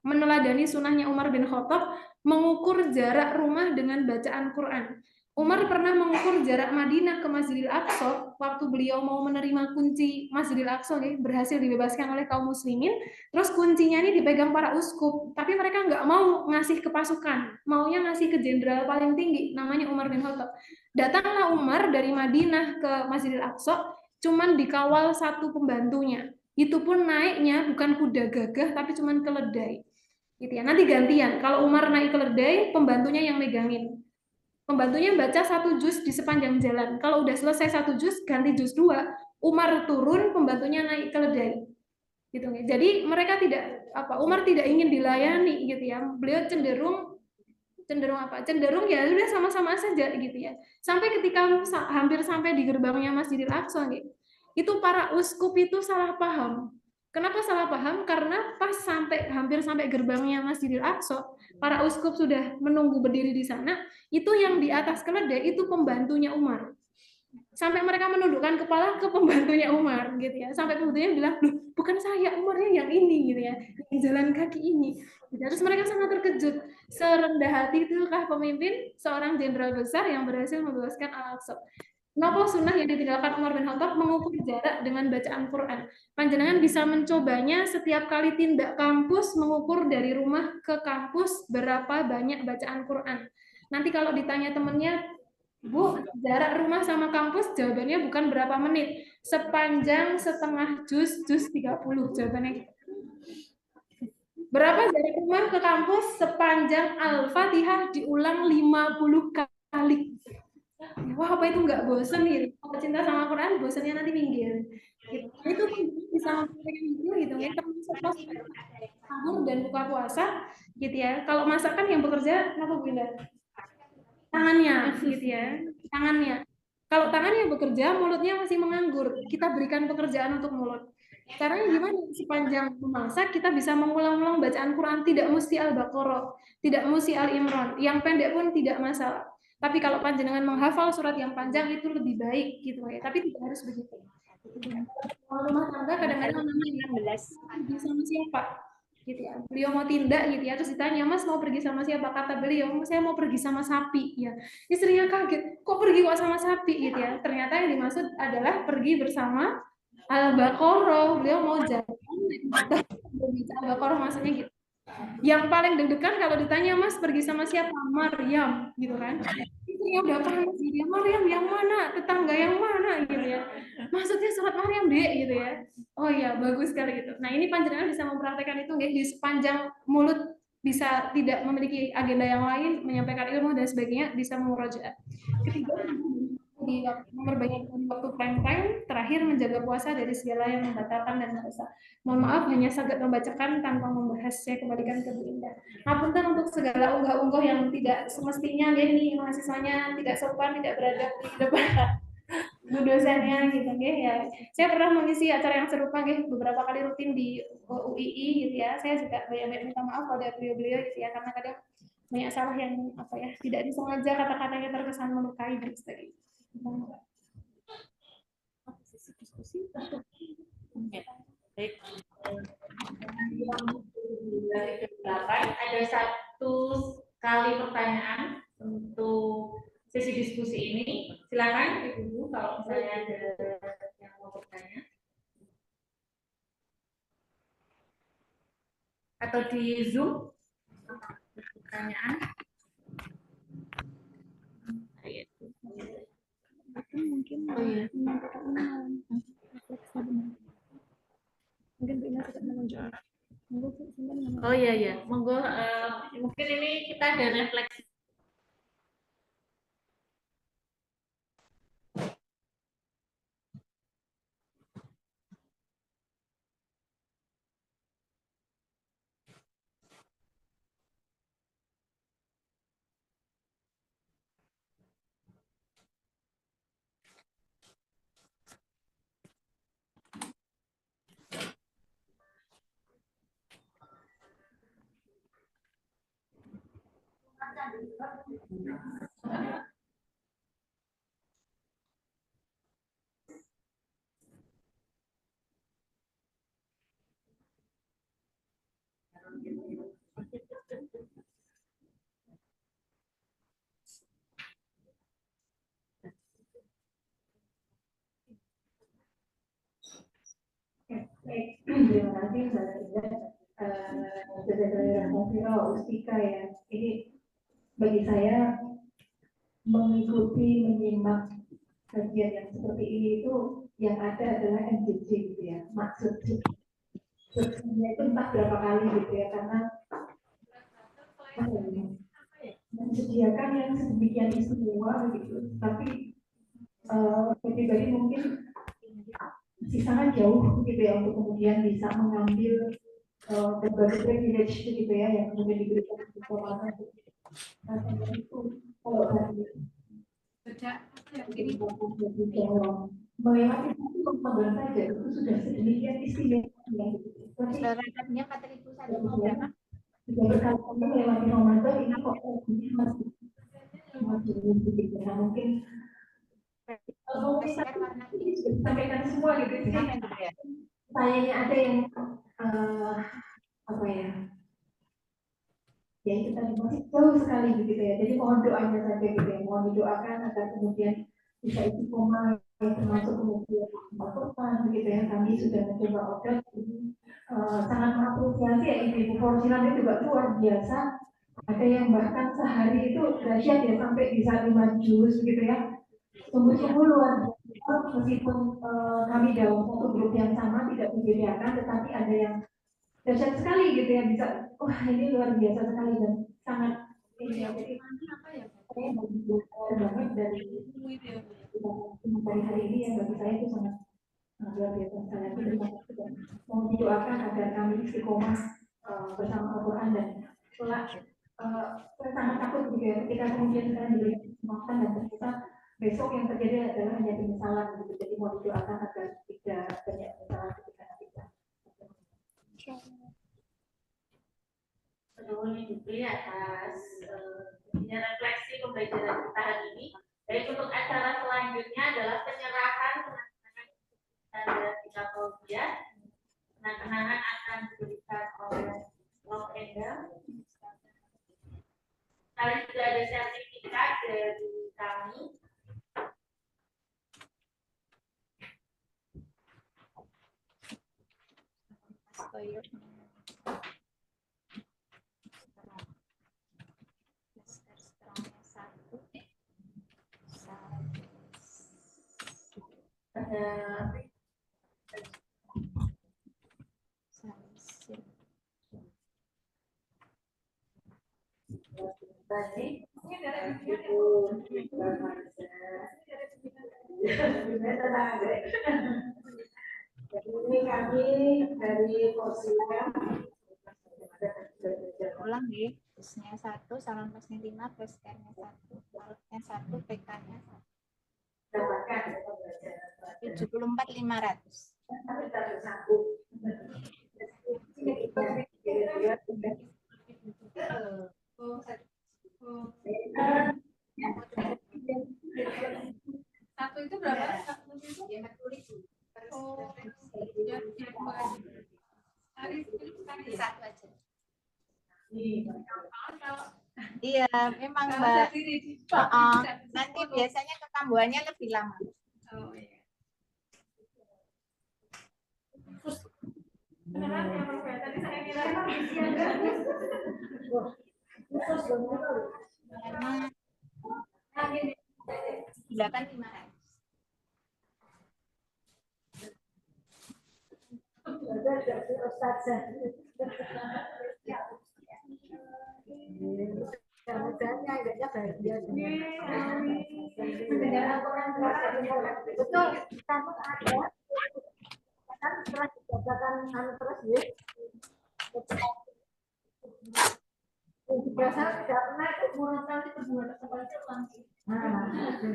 meneladani sunnahnya Umar bin Khattab mengukur jarak rumah dengan bacaan Quran. Umar pernah mengukur jarak Madinah ke Masjidil Aqsa waktu beliau mau menerima kunci Masjidil Aqsa berhasil dibebaskan oleh kaum muslimin. Terus kuncinya ini dipegang para uskup, tapi mereka nggak mau ngasih ke pasukan, maunya ngasih ke jenderal paling tinggi namanya Umar bin Khattab. Datanglah Umar dari Madinah ke Masjidil Aqsa, cuman dikawal satu pembantunya. Itu pun naiknya bukan kuda gagah tapi cuman keledai. Gitu ya. Nanti gantian, kalau Umar naik keledai, pembantunya yang megangin. Pembantunya baca 1 juz di sepanjang jalan. Kalau udah selesai 1 juz, ganti juz 2. Umar turun, pembantunya naik keledai. Gitu ya. Jadi mereka Umar tidak ingin dilayani gitu ya. Beliau cenderung apa? Cenderung ya udah sama-sama saja gitu ya. Sampai ketika hampir sampai di gerbangnya Masjidil Aqsa gitu. Itu para uskup itu salah paham. Kenapa salah paham? Karena pas hampir sampai gerbangnya Masjidil Aqsa, para uskup sudah menunggu berdiri di sana, itu yang di atas keledai itu pembantunya Umar. Sampai mereka menundukkan kepala ke pembantunya Umar gitu ya. Sampai pembantunya bilang, "Loh, bukan saya, Umarnya yang ini gitu ya, yang jalan kaki ini." Terus mereka sangat terkejut. Serendah hati itukah pemimpin seorang jenderal besar yang berhasil membebaskan Al-Aqsa. Napa sunnah yang ditinggalkan Umar bin Khattab mengukur jarak dengan bacaan Quran. Panjenengan bisa mencobanya setiap kali tindak kampus, mengukur dari rumah ke kampus berapa banyak bacaan Quran. Nanti kalau ditanya temennya, Bu, jarak rumah sama kampus, jawabannya bukan berapa menit, sepanjang setengah juz 30 jawabannya. Berapa jarak rumah ke kampus? Sepanjang Al-Fatihah diulang 50 kali. Wah, apa itu nggak bosen gitu? Kalau cinta sama Quran, bosannya nanti minggir. Itu bisa mempraktekkan itu gitu ya, termasuk sahur dan buka puasa gitu ya. Kalau masakan yang bekerja apa Bu Indah? Tangannya gitu ya, tangannya. Kalau tangannya bekerja, mulutnya masih menganggur. Kita berikan pekerjaan untuk mulut. Caranya gimana? Sepanjang memasak kita bisa mengulang-ulang bacaan Quran, tidak mesti Al-Baqarah, tidak mesti Al-Imran. Yang pendek pun tidak masalah. Tapi kalau panjenengan menghafal surat yang panjang itu lebih baik gitu ya. Tapi tidak harus begitu. Kalau rumah tangga kadang-kadang namanya pergi sama siapa gitu ya. Beliau mau tindak gitu ya, terus ditanya, Mas mau pergi sama siapa? Kata beliau, saya mau pergi sama sapi ya. Istrinya kaget, kok pergi kok sama sapi gitu ya. Ternyata yang dimaksud adalah pergi bersama Al-Baqarah. Beliau mau jalan Al-Baqarah maksudnya gitu. Yang paling deg-degan kalau ditanya, Mas pergi sama siapa? Maryam gitu kan. Istrinya udah panas gitu ya, Maryam yang mana? Tetangga yang mana gitu ya. Maksudnya surat Maryam, Dek gitu ya. Oh iya, bagus sekali gitu. Nah, ini panjenengan bisa mempraktekkan itu nggak di sepanjang mulut bisa tidak memiliki agenda yang lain, menyampaikan ilmu dan sebagainya, bisa murojaah. Ketiga, di memperbanyak waktu prime time, terakhir menjaga puasa dari segala yang membatalkan dan merusak. Mohon maaf, hanya sangat membacakan tanpa membahas. Saya kembalikan ke Bu Indah. Ngapunten untuk segala unggah-ungguh yang tidak semestinya, nih mahasiswanya tidak sopan, tidak beradab di depan Bu dosennya gitu ya. Saya pernah mengisi acara yang serupa beberapa kali rutin di UII gitu ya. Saya juga banyak minta maaf pada beliau-beliau gitu ya, karena kadang banyak salah yang apa ya, tidak disengaja kata-katanya terkesan melukai dan sebagainya. Baik. Dari ke-8 ada satu kali pertanyaan untuk sesi diskusi ini. Silakan Ibu kalau misalnya ada yang mau bertanya. Atau di Zoom pertanyaan. Mungkin Oh iya, monggo. Mungkin ini kita ada refleksi. Baik, terima kasih Mbak Linda. Jazakallah Ustika ya. Ini bagi saya mengikuti menyimak kajian yang seperti ini itu yang ada adalah MJJ gitu ya. Maksudnya itu entah berapa kali gitu ya, karena menyediakan yang sedemikian istimewa begitu. Tapi pribadi mungkin masih sangat jauh gitu ya untuk kemudian bisa mengambil berbagai privilege gitu ya yang kemudian diberikan kepada itu. Kalau tadi melewati satu pembahasan saja itu sudah sedemikian istimewa ya. Tapi kata itu saya sudah berkali-kali melewati Ramadan ini kok masih begitu ya. Mungkin sampaikan semua gitu sih. Sayangnya ada yang apa ya? Ya itu tadi masih jauh sekali begitu ya. Jadi mohon doanya saja gitu ya. Mohon didoakan agar kemudian bisa istiqomah, termasuk kemudian Al-Quran begitu ya. Kami sudah mencoba order ini sangat mengapresiasi ya ibu porsilannya juga luar biasa. Ada yang bahkan sehari itu dahsyat ya sampai bisa 5 juz begitu ya. Sungguh-sungguh luar biasa, meskipun kami dalam satu grup yang sama tidak membedakan, tetapi ada yang dahsyat sekali gitu ya, bisa wah ini luar biasa sekali dan sangat ini ya, jadi saya belajar banget dari hari ini yang bagi saya itu sangat luar biasa sekali. Terima kasih dan istiqomah bersama Al-Quran dan kelak saya sangat takut gitu ya ketika kemudian saya diberi kesempatan dan ternyata besok yang terjadi adalah hanya penyesalan gitu. Jadi mau didoakan agar tidak banyak penyesalan ketika nanti. Terima kasih atas refleksi pembelajaran kita hari ini. Baik, untuk acara selanjutnya adalah penyerahan kenang-kenangan kita Fauzia. Kenang-kenangan akan diberikan oleh Prof. Endang. Kalian juga ada sertifikat dari kami. Ini kami dari Posika. Ulang nih, busnya 1, salon plusnya 5, plus care-nya 1, salutnya 1, PK-nya 74.500. Satu itu berapa? Satu itu? Oh, Satu aja. Iya, memang Mbak. Nanti biasanya kekambuhannya lebih lama. oh iya. Beneran ya Mas ya? Tadi saya kira Silakan 500. betul kamu ada kan setelah dibacakan terus ya biasa tidak pernah mengurangkan itu buat kesempatan langsung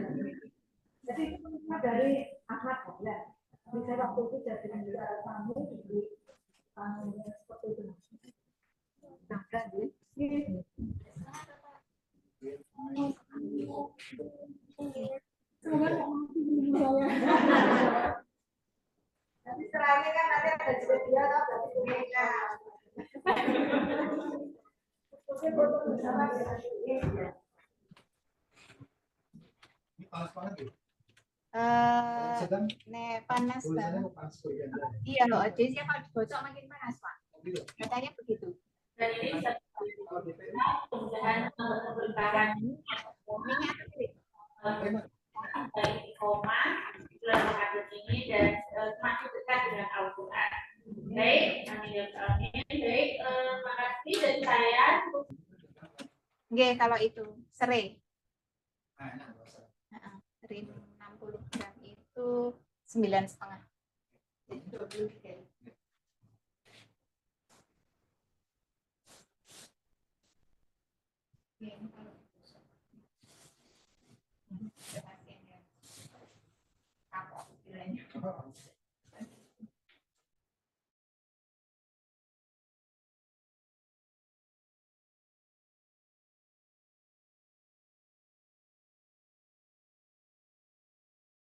jadi itu dari Ahmad ya jadi saya waktu itu jadi tamu di tamunya seperti itu nah Nanti setelahnya kan nanti ada juga dia atau berarti mereka. Mungkin foto bersama dengan ini. Panas banget ya? Panas banget. Iya loh, jadi kalau dibocok makin panas Pak. Katanya begitu. Dan ini kemudahan pemberitaan baik koma bulan Ramadan ini dan semakin dekat dengan Al-Quran. Baik, baik, makasih dari saya. Oke, kalau itu serai. Serai 60 gram itu 9,5. Jadi 23.